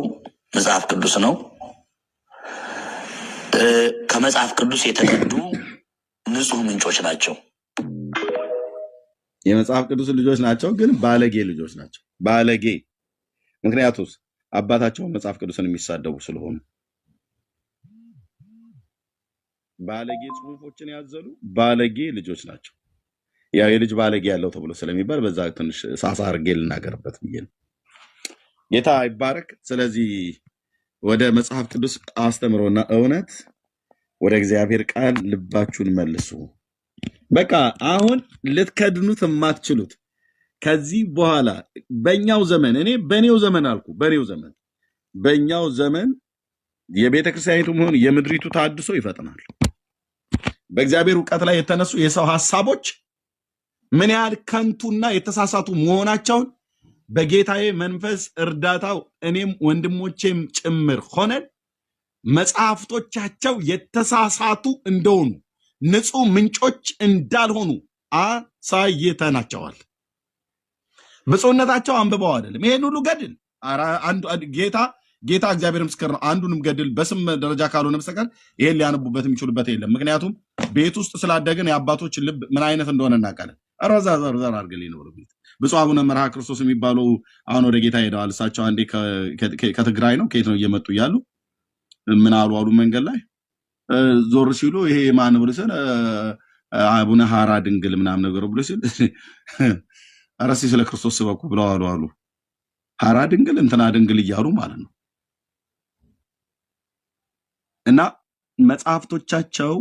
መጽሐፍ ቅዱስ ነው። ከመጽሐፍ ቅዱስ የተቀዱ ንጹህ ምንጮች ናቸው። የመጽሐፍ ቅዱስ ልጆች ናቸው፣ ግን ባለጌ ልጆች ናቸው። ባለጌ ምክንያቱስ አባታቸው መጽሐፍ ቅዱስን የሚሳደቡ ስለሆኑ ባለጌ ጽሁፎችን ያዘሉ ባለጌ ልጆች ናቸው። ያው የልጅ ባለጌ ያለው ተብሎ ስለሚባል በዛ ትንሽ ሳሳ አድርጌ ልናገርበት ብዬ ነው። ጌታ ይባረክ። ስለዚህ ወደ መጽሐፍ ቅዱስ አስተምሮና እውነት ወደ እግዚአብሔር ቃል ልባችሁን መልሱ። በቃ አሁን ልትከድኑት የማትችሉት ከዚህ በኋላ በእኛው ዘመን በእኔው ዘመን አልኩ በእኛው ዘመን የቤተ ክርስቲያኒቱም ሆነ የምድሪቱ ታድሶ ይፈጥናል። በእግዚአብሔር እውቀት ላይ የተነሱ የሰው ሐሳቦች ምን ያህል ከንቱና የተሳሳቱ መሆናቸውን በጌታዬ መንፈስ እርዳታው እኔም ወንድሞቼም ጭምር ሆነን መጽሐፍቶቻቸው የተሳሳቱ እንደሆኑ ንጹህ ምንጮች እንዳልሆኑ አሳይተናቸዋል። ብፁዕነታቸው አንብበው አይደለም ይሄን ሁሉ ገድል ጌታ እግዚአብሔር ምስክር ነው። አንዱንም ገድል በስም ደረጃ ካልሆነ በስተቀር ይሄን ሊያነቡበት የሚችሉበት የለም። ምክንያቱም ቤት ውስጥ ስላደገን የአባቶች ልብ ምን አይነት እንደሆነ እናውቃለን። ረዛ ዘርዘር አድርገልኝ ነው ቤት ብፁዕ አቡነ መርሃ ክርስቶስ የሚባሉ አሁን ወደ ጌታ ሄደዋል። እሳቸው አንዴ ከትግራይ ነው ከየት ነው እየመጡ እያሉ ምን አሉ መንገድ ላይ ዞር ሲሉ ይሄ ማን ብሎ ሲል አቡነ ሐራ ድንግል ምናምን ነገር ብሎ ሲል አረሲ ስለ ክርስቶስ ስበኩ ብለው አሉ ሐራ ድንግል እንትና ድንግል እያሉ ማለት ነው። እና መጽሐፍቶቻቸው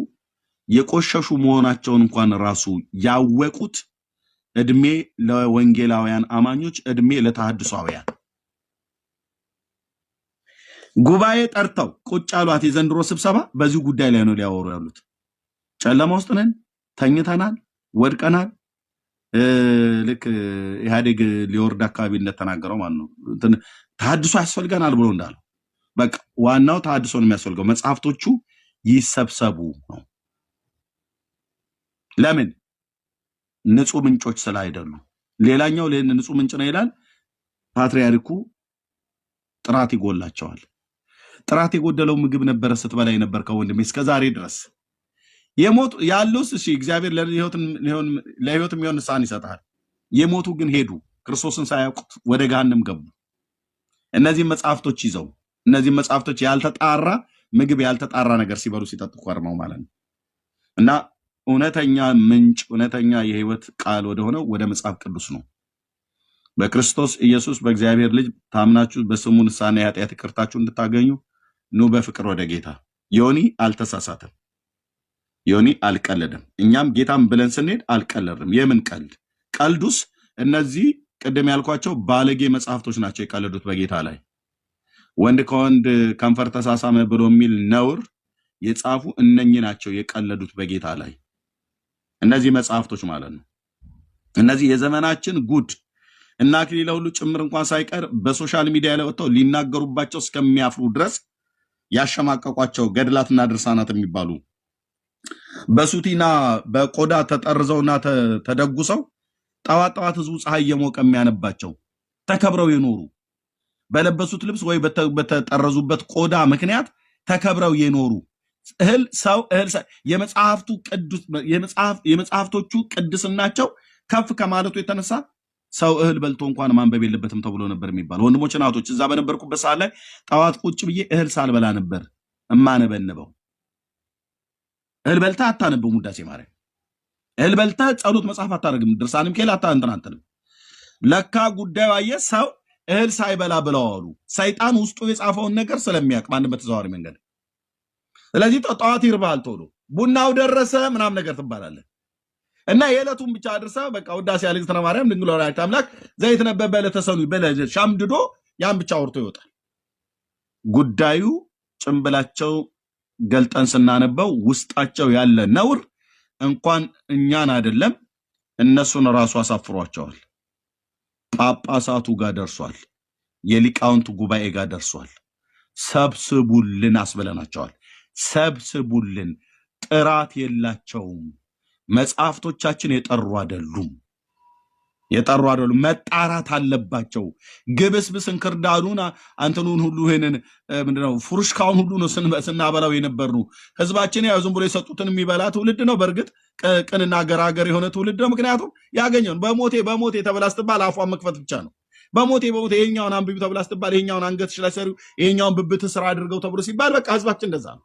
የቆሸሹ መሆናቸውን እንኳን ራሱ ያወቁት እድሜ ለወንጌላውያን አማኞች፣ እድሜ ለተሐድሷውያን ጉባኤ ጠርተው ቁጭ ያሏት የዘንድሮ ስብሰባ በዚህ ጉዳይ ላይ ነው ሊያወሩ ያሉት። ጨለማ ውስጥ ነን፣ ተኝተናል፣ ወድቀናል። ልክ ኢህአዴግ ሊወርድ አካባቢ እንደተናገረው ማለት ነው ተሐድሶ ያስፈልገናል ብሎ እንዳለው በቃ ዋናው ተሐድሶ ነው የሚያስፈልገው፣ መጽሐፍቶቹ ይሰብሰቡ ነው። ለምን? ንጹህ ምንጮች ስላይደሉ። ሌላኛው ንጹህ ምንጭ ነው ይላል። ፓትርያርኩ ጥራት ይጎላቸዋል። ጥራት የጎደለው ምግብ ነበረ ስትበላ የነበር ከወንድሜ እስከዛሬ ድረስ የሞቱ ያሉስ እሺ እግዚአብሔር ለህይወት የሚሆን ንስሐን ይሰጣል። የሞቱ ግን ሄዱ፣ ክርስቶስን ሳያውቁት ወደ ገሃነም ገቡ። እነዚህ መጽሐፍቶች ይዘው እነዚህ መጽሐፍቶች ያልተጣራ ምግብ ያልተጣራ ነገር ሲበሉ ሲጠጡ ቆርመው ማለት ነው። እና እውነተኛ ምንጭ እውነተኛ የህይወት ቃል ወደሆነው ወደ መጽሐፍ ቅዱስ ነው። በክርስቶስ ኢየሱስ በእግዚአብሔር ልጅ ታምናችሁ በስሙ ንስሐና የኃጢአት ይቅርታችሁ እንድታገኙ ኑ በፍቅር ወደ ጌታ። ዮኒ አልተሳሳተም፣ ዮኒ አልቀለደም። እኛም ጌታም ብለን ስንሄድ አልቀለድም። የምን ቀልድ? ቀልዱስ እነዚህ ቅድም ያልኳቸው ባለጌ መጽሐፍቶች ናቸው የቀለዱት በጌታ ላይ። ወንድ ከወንድ ከንፈር ተሳሳመ ብሎ የሚል ነውር የጻፉ እነኚህ ናቸው የቀለዱት በጌታ ላይ። እነዚህ መጽሐፍቶች ማለት ነው። እነዚህ የዘመናችን ጉድ እና አክሊለ ሁሉ ጭምር እንኳን ሳይቀር በሶሻል ሚዲያ ላይ ወጥተው ሊናገሩባቸው እስከሚያፍሩ ድረስ ያሸማቀቋቸው ገድላትና ድርሳናት የሚባሉ በሱቲና በቆዳ ተጠርዘውና ተደጉሰው ጠዋት ህዝቡ ፀሐይ እየሞቀ የሚያነባቸው ተከብረው የኖሩ በለበሱት ልብስ ወይ በተጠረዙበት ቆዳ ምክንያት ተከብረው የኖሩ የመጽሐፍቶቹ ቅድስናቸው ከፍ ከማለቱ የተነሳ ሰው እህል በልቶ እንኳን ማንበብ የለበትም ተብሎ ነበር የሚባል። ወንድሞች እናቶች እዛ በነበርኩበት ሰዓት ላይ ጠዋት ቁጭ ብዬ እህል ሳልበላ ነበር እማነበንበው። እህል በልታ አታነብም ውዳሴ ማርያም፣ እህል በልታ ጸሎት መጽሐፍ አታደርግም፣ ድርሳንም ኬል አታንተናተንም። ለካ ጉዳዩ አየህ ሰው እህል ሳይበላ ብለው አሉ። ሰይጣን ውስጡ የጻፈውን ነገር ስለሚያውቅ ማንም በተዘዋዋሪ መንገድ። ስለዚህ ጠዋት ይርባል፣ ቶሎ ቡናው ደረሰ ምናምን ነገር ትባላለህ እና የዕለቱን ብቻ አድርሳ በቃ ውዳሴ ያለ እግዝእትነ ማርያም ድንግል ወላዲተ አምላክ ዘይትነበብ በዕለተ ሰኑይ ብለህ ሻምድዶ ያን ብቻ ወርቶ ይወጣል። ጉዳዩ ጭንብላቸው ገልጠን ስናነበው ውስጣቸው ያለ ነውር እንኳን እኛን አይደለም እነሱን ራሱ አሳፍሯቸዋል። ጳጳሳቱ ጋር ደርሷል። የሊቃውንት ጉባኤ ጋር ደርሷል። ሰብስቡልን አስብለናቸዋል። ሰብስቡልን፣ ጥራት የላቸውም መጽሐፍቶቻችን፣ የጠሩ አይደሉም፣ መጣራት አለባቸው። ግብስብስ እንክርዳዱን አንተኑን ሁሉ ይሄንን ምንድነው ፉርሽካውን ሁሉ ነው ስናበላው የነበርነው። ህዝባችን ያው ዝም ብሎ የሰጡትን የሚበላ ትውልድ ነው። በእርግጥ ቅንና ገራገር የሆነ ትውልድ ነው። ምክንያቱም ያገኘውን በሞቴ ተብላ ስትባል አፏን መክፈት ብቻ ነው። በሞቴ ይሄኛውን አንብቢ ተብላ ስትባል ይሄኛውን አንገትሽ ላይ ሰሪው ይሄኛውን ብብት ስራ አድርገው ተብሎ ሲባል በቃ ህዝባችን እንደዛ ነው።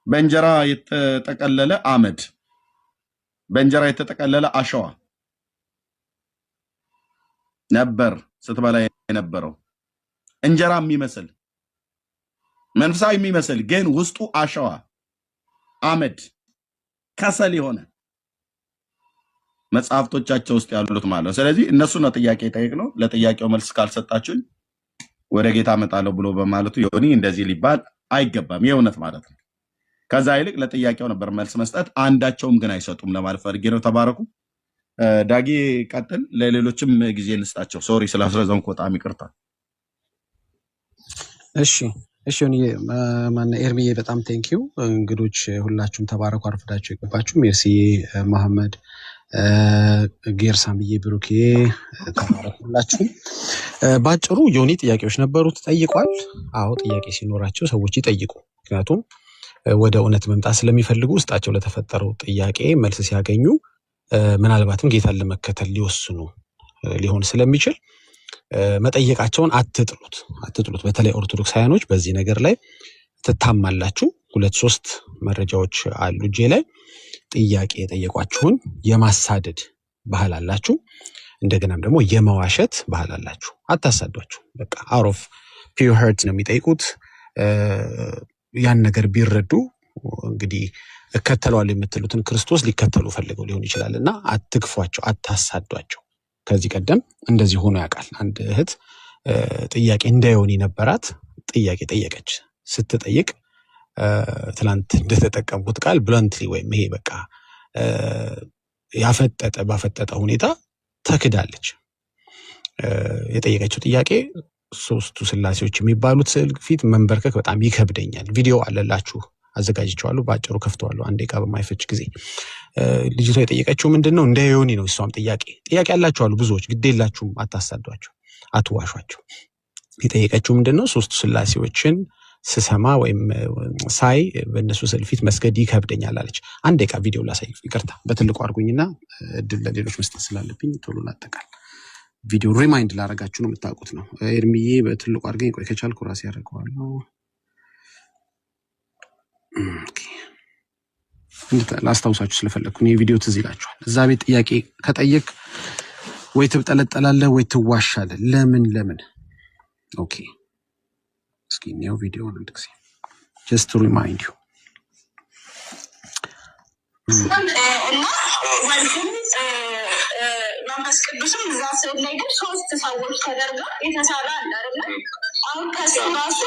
በእንጀራ የተጠቀለለ አመድ፣ በእንጀራ የተጠቀለለ አሸዋ ነበር ስትበላ የነበረው እንጀራ የሚመስል መንፈሳዊ የሚመስል ግን ውስጡ አሸዋ አመድ ከሰል የሆነ መጽሐፍቶቻቸው ውስጥ ያሉት ማለት ነው። ስለዚህ እነሱ ነው ጥያቄ ጠይቅነው። ለጥያቄው መልስ ካልሰጣችሁኝ ወደ ጌታ መጣለው ብሎ በማለቱ ዮኒ እንደዚህ ሊባል አይገባም። የእውነት ማለት ነው። ከዛ ይልቅ ለጥያቄው ነበር መልስ መስጠት፣ አንዳቸውም ግን አይሰጡም ለማለት ፈልጌ ነው። ተባረኩ። ዳጊ ቀጥል። ለሌሎችም ጊዜ እንስጣቸው። ሶሪ ስላስረዘምኩ በጣም ይቅርታ። እሺ ዮኒ ኤርሚዬ በጣም ቴንኪው። እንግዶች ሁላችሁም ተባረኩ። አርፍዳችሁ የገባችሁ ሜርሲዬ፣ መሐመድ፣ ጌርሳምዬ፣ ብሩኬ ተባረኩ ሁላችሁም። ባጭሩ ዮኒ ጥያቄዎች ነበሩት ጠይቋል። አዎ ጥያቄ ሲኖራቸው ሰዎች ይጠይቁ። ምክንያቱም ወደ እውነት መምጣት ስለሚፈልጉ ውስጣቸው ለተፈጠረው ጥያቄ መልስ ሲያገኙ ምናልባትም ጌታን ለመከተል ሊወስኑ ሊሆን ስለሚችል መጠየቃቸውን አትጥሉት። በተለይ ኦርቶዶክሳውያኖች በዚህ ነገር ላይ ትታማላችሁ። 2-3 መረጃዎች አሉ እጄ ላይ። ጥያቄ የጠየቋችሁን የማሳደድ ባህል አላችሁ፣ እንደገናም ደግሞ የመዋሸት ባህል አላችሁ። አታሳዷችሁ። በቃ አውሮፍ ፒዩር ሄርት ነው የሚጠይቁት። ያን ነገር ቢረዱ እንግዲህ እከተለዋለሁ የምትሉትን ክርስቶስ ሊከተሉ ፈልገው ሊሆን ይችላል እና አትግፏቸው፣ አታሳዷቸው። ከዚህ ቀደም እንደዚህ ሆኖ ያውቃል። አንድ እህት ጥያቄ እንዳይሆን ነበራት። ጥያቄ ጠየቀች። ስትጠይቅ ትላንት እንደተጠቀምኩት ቃል ብለንትሊ ወይም ይሄ በቃ ባፈጠጠ ሁኔታ ተክዳለች። የጠየቀችው ጥያቄ ሶስቱ ስላሴዎች የሚባሉት ስዕል ፊት መንበርከክ በጣም ይከብደኛል። ቪዲዮ አለላችሁ፣ አዘጋጅቼዋለሁ። በአጭሩ ከፍተዋለሁ 1 ደቂቃ በማይፈጅ ጊዜ። ልጅቷ የጠየቀችው ምንድነው? እንደ ዮኒ ነው። እሷም ጥያቄ ያላችሁ አሉ ብዙዎች። ግዴላችሁም፣ አታሳዷቸው፣ አትዋሿቸው። የጠየቀችው ምንድነው? ሶስቱ ስላሴዎችን ስሰማ ወይም ሳይ በእነሱ ስዕል ፊት መስገድ ይከብደኛል አለች። 1 ደቂቃ ቪዲዮ ላሳይ። ይቅርታ በትልቁ አድርጉኝና እድል ለሌሎች መስጠት ስላለብኝ ቶሎ ላጠቃል። ቪዲዮ ሪማይንድ ላረጋችሁ ነው፣ የምታውቁት ነው። ኤርሚዬ በትልቁ አድርገኝ። ቆይ ከቻልኩ ራሴ ያደርገዋለሁ። ላስታውሳችሁ ስለፈለግኩ ይህ ቪዲዮ ትዝ ይላችኋል። እዛ ቤት ጥያቄ ከጠየቅ ወይ ትብጠለጠላለህ ወይ ትዋሻለህ። ለምን? ኦኬ እስኪ ነው ቪዲዮ አንድ ጊዜ just to remind you እና መንፈስ ቅዱስም እዛ ስዕል ላይ ግን 3 ሰዎች ተደርገው የተሳለ አለ አይደል? አሁን ከሱ ራሱ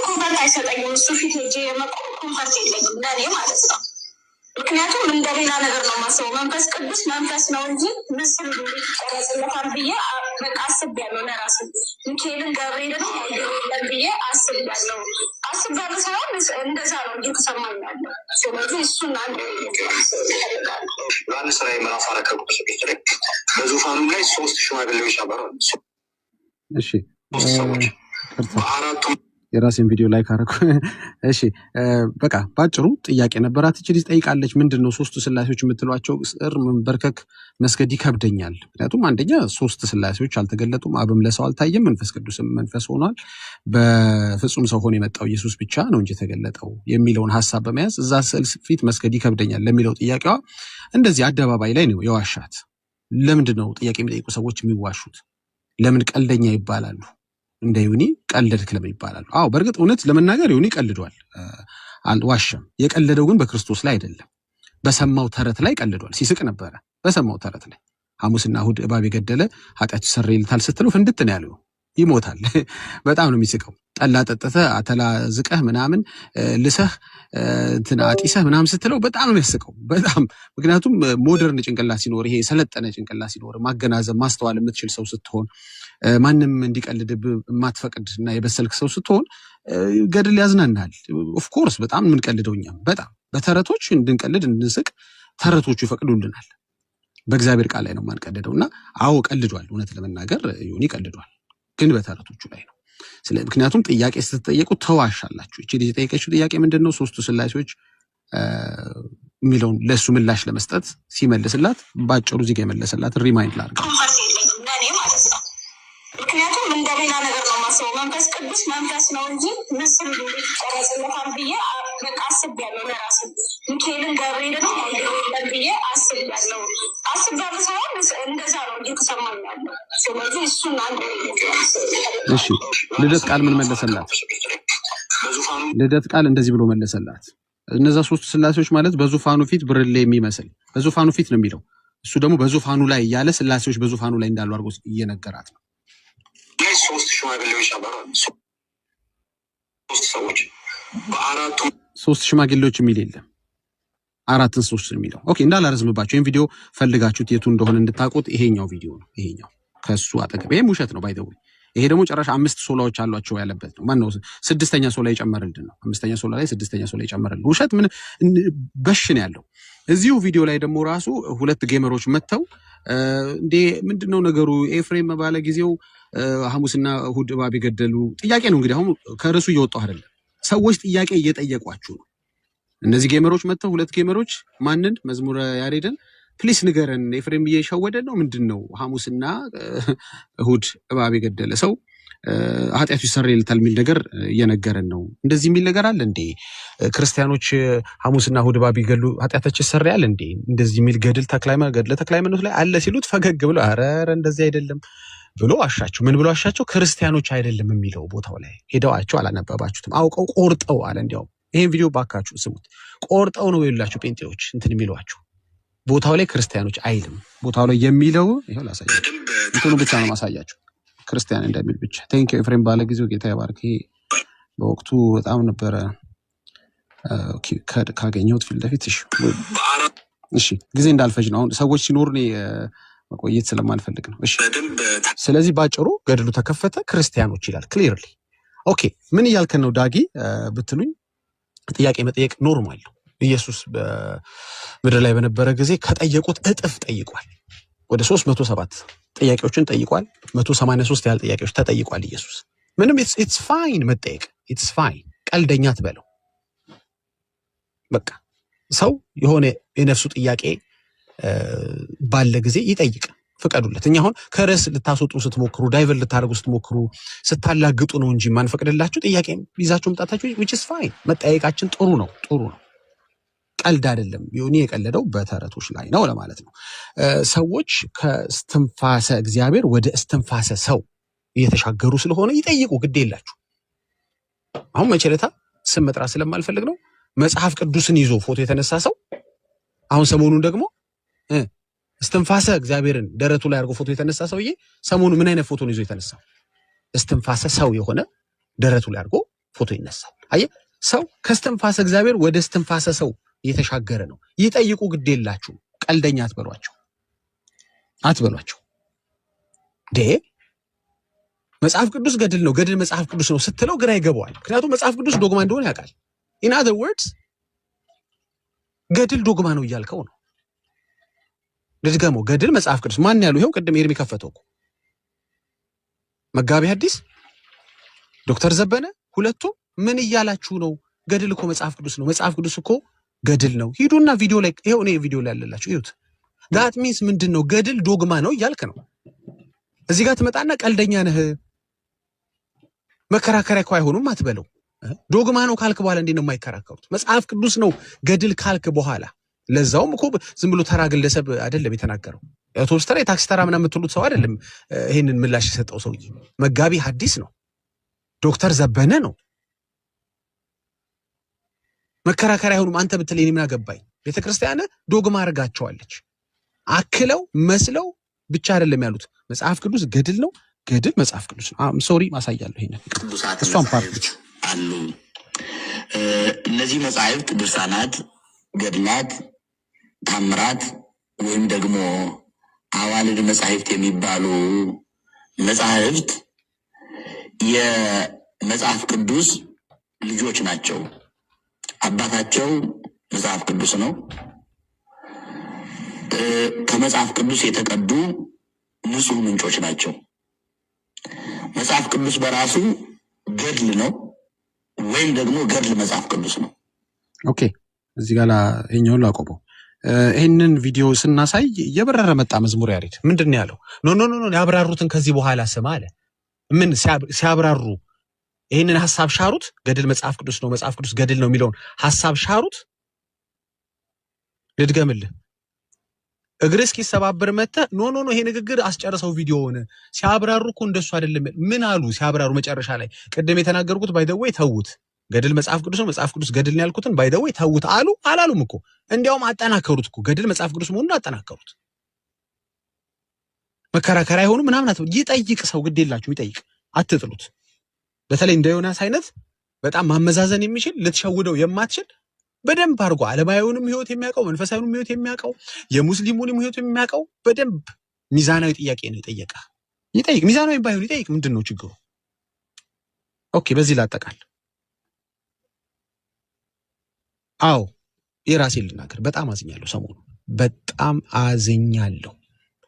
ኮንፈርት አይሰጠኝም። እሱ ፊት ሄጄ የመቆም ኮንፈርት የለኝም ለእኔ ማለት ነው። ምክንያቱም እንደሌላ ነገር ነው የማስበው። መንፈስ ቅዱስ መንፈስ ነው እንጂ ምስል ይቀረጽለታል ብዬ በቃ አስቤያለሁ። ለራሱ ሚካኤልን ገብርኤልን ብዬ አስቤያለሁ ሳይሆን እንደዛ ነው እንጂ ተሰማኝ ያለው። ስለዚህ እሱን አንድ በአንድ ስራ የምዕራፍ 4 ቁጥር 6 ላይ በዙፋኑ ላይ 3 ሽማግሌዎች ነበሩ። እሺ 3 ሰዎች በአራቱ የራሴን ቪዲዮ ላይ ካረኩ። እሺ በቃ ባጭሩ ጥያቄ ነበራት። እቺ ልጅ ጠይቃለች። ምንድነው 3ቱ ስላሴዎች የምትሏቸው ስር መንበርከክ መስገድ ይከብደኛል። ምክንያቱም አንደኛ 3 ስላሴዎች አልተገለጡም። አብም ለሰው አልታየም፣ መንፈስ ቅዱስም መንፈስ ሆኗል። በፍጹም ሰው ሆኖ የመጣው ኢየሱስ ብቻ ነው እንጂ የተገለጠው የሚለውን ሐሳብ በመያዝ እዛ ስዕል ፊት መስገድ ይከብደኛል ለሚለው ጥያቄዋ እንደዚህ አደባባይ ላይ ነው የዋሻት። ለምንድነው ጥያቄ የሚጠይቁ ሰዎች የሚዋሹት? ለምን ቀልደኛ ይባላሉ? እንደ ዮኒ ቀልደድክ ለምን ይባላሉ? አዎ በእርግጥ እውነት ለመናገር ዮኒ ቀልዷል፣ አልዋሸም። የቀለደው ግን በክርስቶስ ላይ አይደለም፣ በሰማው ተረት ላይ ቀልዷል። ሲስቅ ነበረ በሰማው ተረት ላይ። ሐሙስና እሑድ እባብ የገደለ ኃጢአቱ ይሰረይለታል ስትለው ፍንድጥ ነው ያለው። ይሞታል። በጣም ነው የሚስቀው። ጠላ ጠጥተህ አተላ ዝቀህ ምናምን ልሰህ እንትን አጢሰህ ምናምን ስትለው በጣም ነው የሚያስቀው። በጣም ምክንያቱም ሞደርን ጭንቅላት ሲኖር፣ ይሄ ሰለጠነ ጭንቅላት ሲኖር፣ ማገናዘብ ማስተዋል የምትችል ሰው ስትሆን፣ ማንም እንዲቀልድብህ የማትፈቅድ እና የበሰልክ ሰው ስትሆን ገድል ያዝናናል። ኦፍኮርስ በጣም የምንቀልደው እኛም በጣም በተረቶች እንድንቀልድ እንድንስቅ ተረቶቹ ይፈቅዱልናል። በእግዚአብሔር ቃል ላይ ነው የማንቀልደው እና አዎ ቀልዷል። እውነት ለመናገር ዮኒ ቀልዷል፣ ግን በተረቶቹ ላይ ነው። ምክንያቱም ጥያቄ ስትጠየቁ ተዋሻላችሁ። እቺ ልጅ የጠየቀችው ጥያቄ ምንድነው? 3ቱ ስላሴዎች የሚለውን ለእሱ ምላሽ ለመስጠት ሲመልስላት ባጭሩ እዚህ ጋር የመለሰላት ሪማይንድ ላድርግ። ምክንያቱም እንደሌላ ነገር ነው የማስበው። መንፈስ ቅዱስ መንፈስ ነው እንጂ ምስል ይቀረጽለታል ብዬ በቃ አስቤያለሁ። ለራሱ ሚካኤልን ገብርኤልን ብዬ አስቤያለሁ ሳይሆን እሺ ልደት ቃል ምን መለሰላት? ልደት ቃል እንደዚህ ብሎ መለሰላት። እነዛ ሶስቱ ስላሴዎች ማለት በዙፋኑ ፊት ብርሌ የሚመስል በዙፋኑ ፊት ነው የሚለው። እሱ ደግሞ በዙፋኑ ላይ ያለ ስላሴዎች በዙፋኑ ላይ እንዳሉ አድርጎ እየነገራት ነው። ሶስት ሽማግሌዎች ነበሩ። ሶስት ሰዎች በአራቱ ሶስት ሽማግሌዎች የሚል የለም። አራትን ሶስት የሚለው ኦኬ። እንዳላረዝምባቸው ይሄን ቪዲዮ ፈልጋችሁት የቱ እንደሆነ እንድታውቁት ይሄኛው ቪዲዮ ነው። ይሄኛው ከሱ አጠገብ ይሄም ውሸት ነው ባይደው። ይሄ ደግሞ ጨራሽ 5 ሶላዎች አሏቸው ያለበት ነው። ማን ነው 6ኛ ሶላ ይጨመርልን ነው። 5ኛ ሶላ ላይ 6ኛ ሶላ ይጨመርልን። ውሸት ምን በሽ ነው ያለው። እዚሁ ቪዲዮ ላይ ደግሞ ራሱ ሁለት ጌመሮች መተው እንዴ ምንድነው ነገሩ? ኤፍሬም ባለ ጊዜው ሐሙስና እሁድ እባብ የገደሉ ጥያቄ ነው እንግዲህ። አሁን ከርሱ እየወጣው አይደለም፣ ሰዎች ጥያቄ እየጠየቋችሁ ነው። እነዚህ ጌመሮች መተው ሁለት ጌመሮች ማንን መዝሙረ ያሬድን ፕሊስ ንገረን፣ ኤፍሬም እየሸወደ ነው ምንድነው? ሐሙስና እሁድ እባብ የገደለ ሰው ኃጢአቱ ይሰረይለታል የሚል ነገር እየነገረን ነው። እንደዚህ የሚል ነገር አለ እንዴ? ክርስቲያኖች ሐሙስና እሁድ እባብ ይገሉ ኃጢአታቸው ይሰረያል እንዴ? እንደዚህ የሚል ገድለ ተክለ ሃይማኖት ላይ አለ ሲሉት ፈገግ ብሎ ኧረ እንደዚህ አይደለም ብሎ አሻቸው። ምን ብሎ አሻቸው? ክርስቲያኖች አይደለም የሚለው ቦታው ላይ ሄደዋቸው አላነበባችሁትም? አውቀው ቆርጠው አለ። እንዲያውም ይሄን ቪዲዮ ባካችሁ ስሙት። ቆርጠው ነው የላችሁ ጴንጤዎች እንትን የሚሏችሁ ቦታው ላይ ክርስቲያኖች አይልም። ቦታው ላይ የሚለው ይሄው ላሳያችሁ። እንትኑ ብቻ ነው ማሳያችሁ ክርስቲያን እንደሚል ብቻ። ቴንክ ዩ ኤፍሬም ባለ ጊዜው ጌታ ይባርክ። በወቅቱ በጣም ነበረ ካገኘሁት ፊት ለፊት። እሺ ጊዜ እንዳልፈጅ ነው አሁን ሰዎች ሲኖሩ እኔ መቆየት ስለማልፈልግ ነው። እሺ ስለዚህ ባጭሩ ገድሉ ተከፈተ ክርስቲያኖች ይላል ክሊርሊ። ኦኬ ምን እያልከን ነው ዳጊ ብትሉኝ ጥያቄ መጠየቅ ኖርማል ነው። ኢየሱስ በምድር ላይ በነበረ ጊዜ ከጠየቁት እጥፍ ጠይቋል። ወደ 307 ጥያቄዎችን ጠይቋል። 183 ያህል ጥያቄዎች ተጠይቋል ኢየሱስ። ምንም ኢትስ ፋይን መጠየቅ፣ ኢትስ ፋይን። ቀልደኛ ትበለው በቃ። ሰው የሆነ የነፍሱ ጥያቄ ባለ ጊዜ ይጠይቅ፣ ፍቀዱለት። እኛ አሁን ከርዕስ ልታስወጡ ስትሞክሩ፣ ዳይቨር ልታደርጉ ስትሞክሩ፣ ስታላግጡ ነው እንጂ ማንፈቅድላችሁ ጥያቄ ይዛችሁ መጣታችሁ which is fine። መጠየቃችን ጥሩ ነው፣ ጥሩ ነው። ቀልድ አይደለም። ዮኒ የቀለደው በተረቶች ላይ ነው ለማለት ነው። ሰዎች ከእስትንፋሰ እግዚአብሔር ወደ እስትንፋሰ ሰው እየተሻገሩ ስለሆነ ይጠይቁ፣ ግድ የላችሁ። አሁን መቸለታ ስም መጥራት ስለማልፈልግ ነው። መጽሐፍ ቅዱስን ይዞ ፎቶ የተነሳ ሰው አሁን ሰሞኑን ደግሞ እስትንፋሰ እግዚአብሔርን ደረቱ ላይ አድርጎ ፎቶ የተነሳ ሰውዬ ሰሞኑ ምን አይነት ፎቶ ነው ይዞ የተነሳው? እስትንፋሰ ሰው የሆነ ደረቱ ላይ አድርጎ ፎቶ ይነሳል። አየህ፣ ሰው ከእስትንፋሰ እግዚአብሔር ወደ እስትንፋሰ ሰው እየተሻገረ ነው። ይጠይቁ፣ ግድ የላችሁ። ቀልደኛ አትበሏቸው። መጽሐፍ ቅዱስ ገድል ነው፣ ገድል መጽሐፍ ቅዱስ ነው ስትለው ግራ ይገባዋል። ምክንያቱም መጽሐፍ ቅዱስ ዶግማ እንደሆነ ያውቃል። in other words ገድል ዶግማ ነው እያልከው ነው። ልድገመው፣ ገድል መጽሐፍ ቅዱስ ማን ያሉ? ይሄው ቅድም ኤርሚ ከፈተው እኮ መጋቢ ሐዲስ ዶክተር ዘበነ ሁለቱም ምን እያላችሁ ነው? ገድል እኮ መጽሐፍ ቅዱስ ነው፣ መጽሐፍ ቅዱስ እኮ ገድል ነው። ሂዱና ቪዲዮ ላይ ይሄው እኔ ቪዲዮ ላይ ያለላችሁ እዩት። that means ምንድነው? ገድል ዶግማ ነው እያልክ ነው። እዚህ ጋር ትመጣና ቀልደኛ ነህ፣ መከራከሪያ እኮ አይሆኑም አትበለው። ዶግማ ነው ካልክ በኋላ እንዴት ነው የማይከራከሩት? መጽሐፍ ቅዱስ ነው ገድል ካልክ በኋላ ለዛውም እኮ ዝም ብሎ ተራ ግለሰብ አይደለም የተናገረው። አውቶቡስ ተራ፣ የታክሲ ተራ ምናምን የምትሉት ሰው አይደለም ይሄንን ምላሽ የሰጠው ሰውዬ። መጋቢ ሐዲስ ነው፣ ዶክተር ዘበነ ነው። መከራከሪያ አይሆኑም አንተ ብትል እኔ ምን አገባኝ? ቤተክርስቲያን ዶግማ አድርጋቸዋለች። አክለው መስለው ብቻ አይደለም ያሉት። መጽሐፍ ቅዱስ ገድል ነው፣ ገድል መጽሐፍ ቅዱስ ነው። ሶሪ ማሳያለሁ። ይሄን እሷን ፓርት አሉ። እነዚህ መጻሕፍት ድርሳናት፣ ገድላት፣ ታምራት ወይም ደግሞ አዋልድ መጻሕፍት የሚባሉ መጻሕፍት የመጽሐፍ ቅዱስ ልጆች ናቸው። አባታቸው መጽሐፍ ቅዱስ ነው። ከመጽሐፍ ቅዱስ የተቀዱ ንጹህ ምንጮች ናቸው። መጽሐፍ ቅዱስ በራሱ ገድል ነው ወይም ደግሞ ገድል መጽሐፍ ቅዱስ ነው። ኦኬ እዚህ ጋር ይሄኛውን ላቆመው። ይሄንን ቪዲዮ ስናሳይ እየበረረ መጣ መዝሙር ያሬድ። ምንድን ነው ያለው? ኖ ያብራሩትን ከዚህ በኋላ ስማ አለ። ምን ሲያብራሩ ይሄንን ሐሳብ ሻሩት። ገድል መጽሐፍ ቅዱስ ነው፣ መጽሐፍ ቅዱስ ገድል ነው የሚለውን ሐሳብ ሻሩት። ልድገምልህ። እግር እስኪሰባበር መተ ኖ ይሄ ንግግር አስጨርሰው ቪዲዮውን ሲያብራሩ እኮ እንደሱ አይደለም። ምን አሉ ሲያብራሩ መጨረሻ ላይ ቅድም የተናገርኩት ባይ ዘ ዌይ ተውት፣ ገድል መጽሐፍ ቅዱስ ነው፣ መጽሐፍ ቅዱስ ገድል ነው ያልኩትን ባይ ዘ ዌይ ተውት አሉ አላሉም እኮ። እንዲያውም አጠናከሩት እኮ፣ ገድል መጽሐፍ ቅዱስ መሆኑን አጠናከሩት። መከራከሪያ አይሆኑ ምናምን ይጠይቅ ሰው ግድ የላችሁ ይጠይቅ፣ አትጥሉት። በተለይ እንደ ዮናስ አይነት በጣም ማመዛዘን የሚችል ልትሸውደው የማትችል በደንብ አድርጎ ዓለማዊውንም ህይወት የሚያውቀው መንፈሳዊውንም ህይወት የሚያውቀው የሙስሊሙንም ህይወት የሚያውቀው በደንብ ሚዛናዊ ጥያቄ ነው የጠየቀ። ይጠይቅ፣ ሚዛናዊ ባይሆን ይጠይቅ። ምንድን ነው ችግሩ? ኦኬ፣ በዚህ ላጠቃል። አዎ የራሴን ልናገር፣ በጣም አዝኛለሁ። ሰሞኑ በጣም አዝኛለሁ።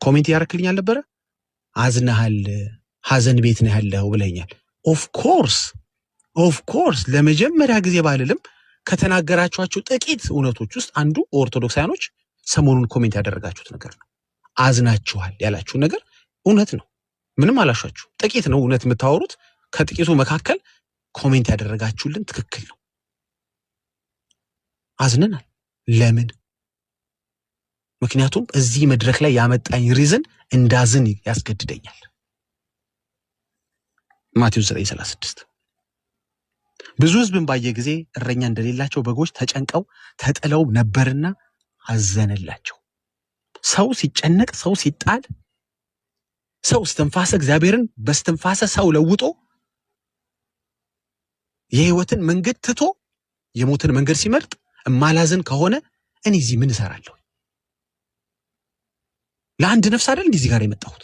ኮሜንት ያረክልኝ አልነበረ? አዝነሃል፣ ሀዘን ቤት ነው ያለው ብለኛል። ኦፍ ኮርስ ለመጀመሪያ ጊዜ ባልልም ከተናገራችኋቸው ጥቂት እውነቶች ውስጥ አንዱ ኦርቶዶክሳውያኖች ሰሞኑን ኮሜንት ያደረጋችሁት ነገር ነው። አዝናችኋል ያላችሁን ነገር እውነት ነው። ምንም አላሻችሁ። ጥቂት ነው እውነት የምታወሩት። ከጥቂቱ መካከል ኮሜንት ያደረጋችሁልን ትክክል ነው። አዝነናል። ለምን? ምክንያቱም እዚህ መድረክ ላይ ያመጣኝ ሪዝን እንዳዝን ያስገድደኛል። ማቴዎስ 9:36 ብዙ ሕዝብን ባየ ጊዜ እረኛ እንደሌላቸው በጎች ተጨንቀው ተጥለው ነበርና አዘነላቸው። ሰው ሲጨነቅ፣ ሰው ሲጣል፣ ሰው እስትንፋሰ እግዚአብሔርን በስትንፋሰ ሰው ለውጦ የህይወትን መንገድ ትቶ የሞትን መንገድ ሲመርጥ እማላዝን ከሆነ እኔ እዚህ ምን እሰራለሁ? ለአንድ ነፍስ አይደል እዚህ ጋር የመጣሁት?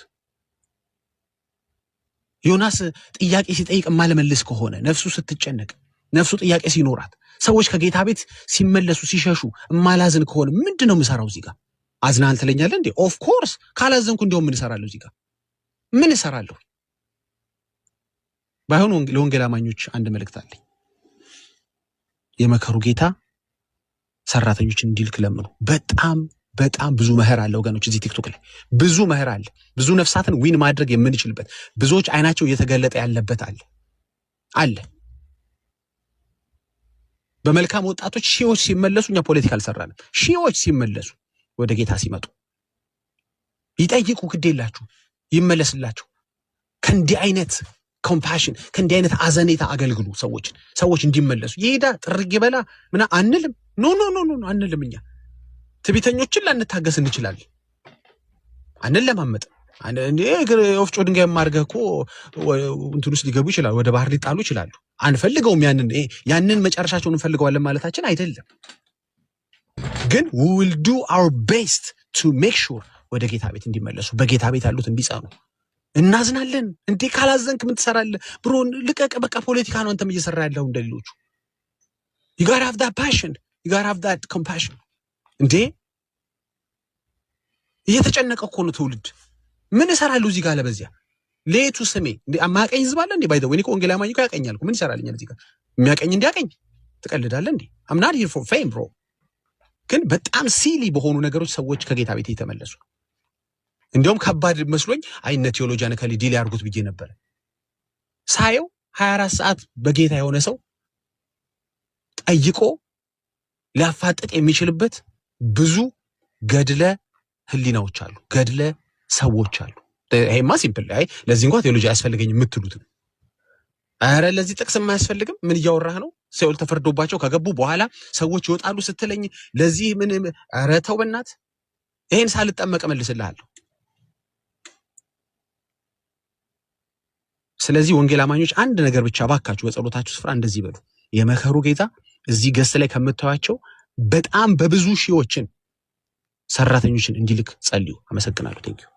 ዮናስ ጥያቄ ሲጠይቅ እማልመልስ ከሆነ ነፍሱ ስትጨነቅ፣ ነፍሱ ጥያቄ ሲኖራት፣ ሰዎች ከጌታ ቤት ሲመለሱ ሲሸሹ እማላዝን ከሆነ ምንድን ነው የምሰራው እዚህ ጋር? አዝናል ትለኛለህ እንዴ? ኦፍ ኮርስ ካላዘንኩ እንዲያውም ምን እሰራለሁ እዚህ ጋር? ምን እሰራለሁ? ባይሆን ለወንጌል አማኞች አንድ መልእክት አለኝ። የመከሩ ጌታ ሰራተኞችን እንዲልክ ለምኑ። በጣም ብዙ መህር አለ ወገኖች። እዚህ ቲክቶክ ላይ ብዙ መህር አለ። ብዙ ነፍሳትን ዊን ማድረግ የምንችልበት፣ ብዙዎች አይናቸው እየተገለጠ ያለበት አለ። በመልካም ወጣቶች ሺዎች ሲመለሱ፣ እኛ ፖለቲካ አልሰራንም። ሺዎች ሲመለሱ ወደ ጌታ ሲመጡ ይጠይቁ፣ ግድ የላችሁ ይመለስላችሁ። ከእንዲህ አይነት ኮምፓሽን፣ ከእንዲህ አይነት አዘኔታ አገልግሉ ሰዎች እንዲመለሱ። ይሄዳ ጥርግ ይበላ ምና አንልም። ኖ አንልም። እኛ ትዕቢተኞችን ላንታገስ እንችላለን። አንለማመጥም። ወፍጮ ድንጋይ ማርገህ እኮ እንትን ውስጥ ሊገቡ ይችላሉ፣ ወደ ባህር ሊጣሉ ይችላሉ። አንፈልገውም። ያንን መጨረሻቸውን እንፈልገዋለን ማለታችን አይደለም። ግን we will do our best to make sure ወደ ጌታ ቤት እንዲመለሱ፣ በጌታ ቤት ያሉት እንዲጸኑ እናዝናለን። እንዴ ካላዘንክ ምን ትሰራለህ? ብሮ ልቀቅ፣ በቃ ፖለቲካ ነው አንተም እየሰራ ያለው እንደሌሎቹ። you gotta have that passion, you gotta have that compassion። እንዴ እየተጨነቀ እኮ ነው ትውልድ። ምን እሰራለሁ እዚህ ጋር? ለበዚያ ሌቱ ስሜ እንዴ ማቀኝ ዝባለ እንዴ ባይዘው እኔ ወንጌል አማኝ እኮ ያቀኛል እኮ። ምን ይሰራልኛል እዚህ ጋር? የሚያቀኝ እንዲያቀኝ ትቀልዳለህ እንዴ? I'm not here for fame bro። ግን በጣም ሲሊ በሆኑ ነገሮች ሰዎች ከጌታ ቤት የተመለሱ። እንዲያውም ከባድ መስሎኝ አይነ ቴዎሎጂያን ከሊ ዲል ያርጉት ብዬ ነበር። ሳየው 24 ሰዓት በጌታ የሆነ ሰው ጠይቆ ሊያፋጥጥ የሚችልበት ብዙ ገድለ ህሊናዎች አሉ፣ ገድለ ሰዎች አሉ። ይሄማ ሲምፕል። አይ ለዚህ እንኳን ቴዎሎጂ አያስፈልገኝ የምትሉት ነው። አረ ለዚህ ጥቅስ የማያስፈልግም። ምን እያወራህ ነው? ሲኦል ተፈርዶባቸው ከገቡ በኋላ ሰዎች ይወጣሉ ስትለኝ ለዚህ ምን? አረ ተው በእናት። ይሄን ሳልጠመቅ መልስልሃለሁ። ስለዚህ ወንጌል አማኞች አንድ ነገር ብቻ ባካችሁ በጸሎታችሁ ስፍራ እንደዚህ በሉ። የመከሩ ጌታ እዚህ ገስ ላይ ከምታዩቸው በጣም በብዙ ሺዎችን ሰራተኞችን እንዲልክ ጸልዩ። አመሰግናለሁ። ቴንኪው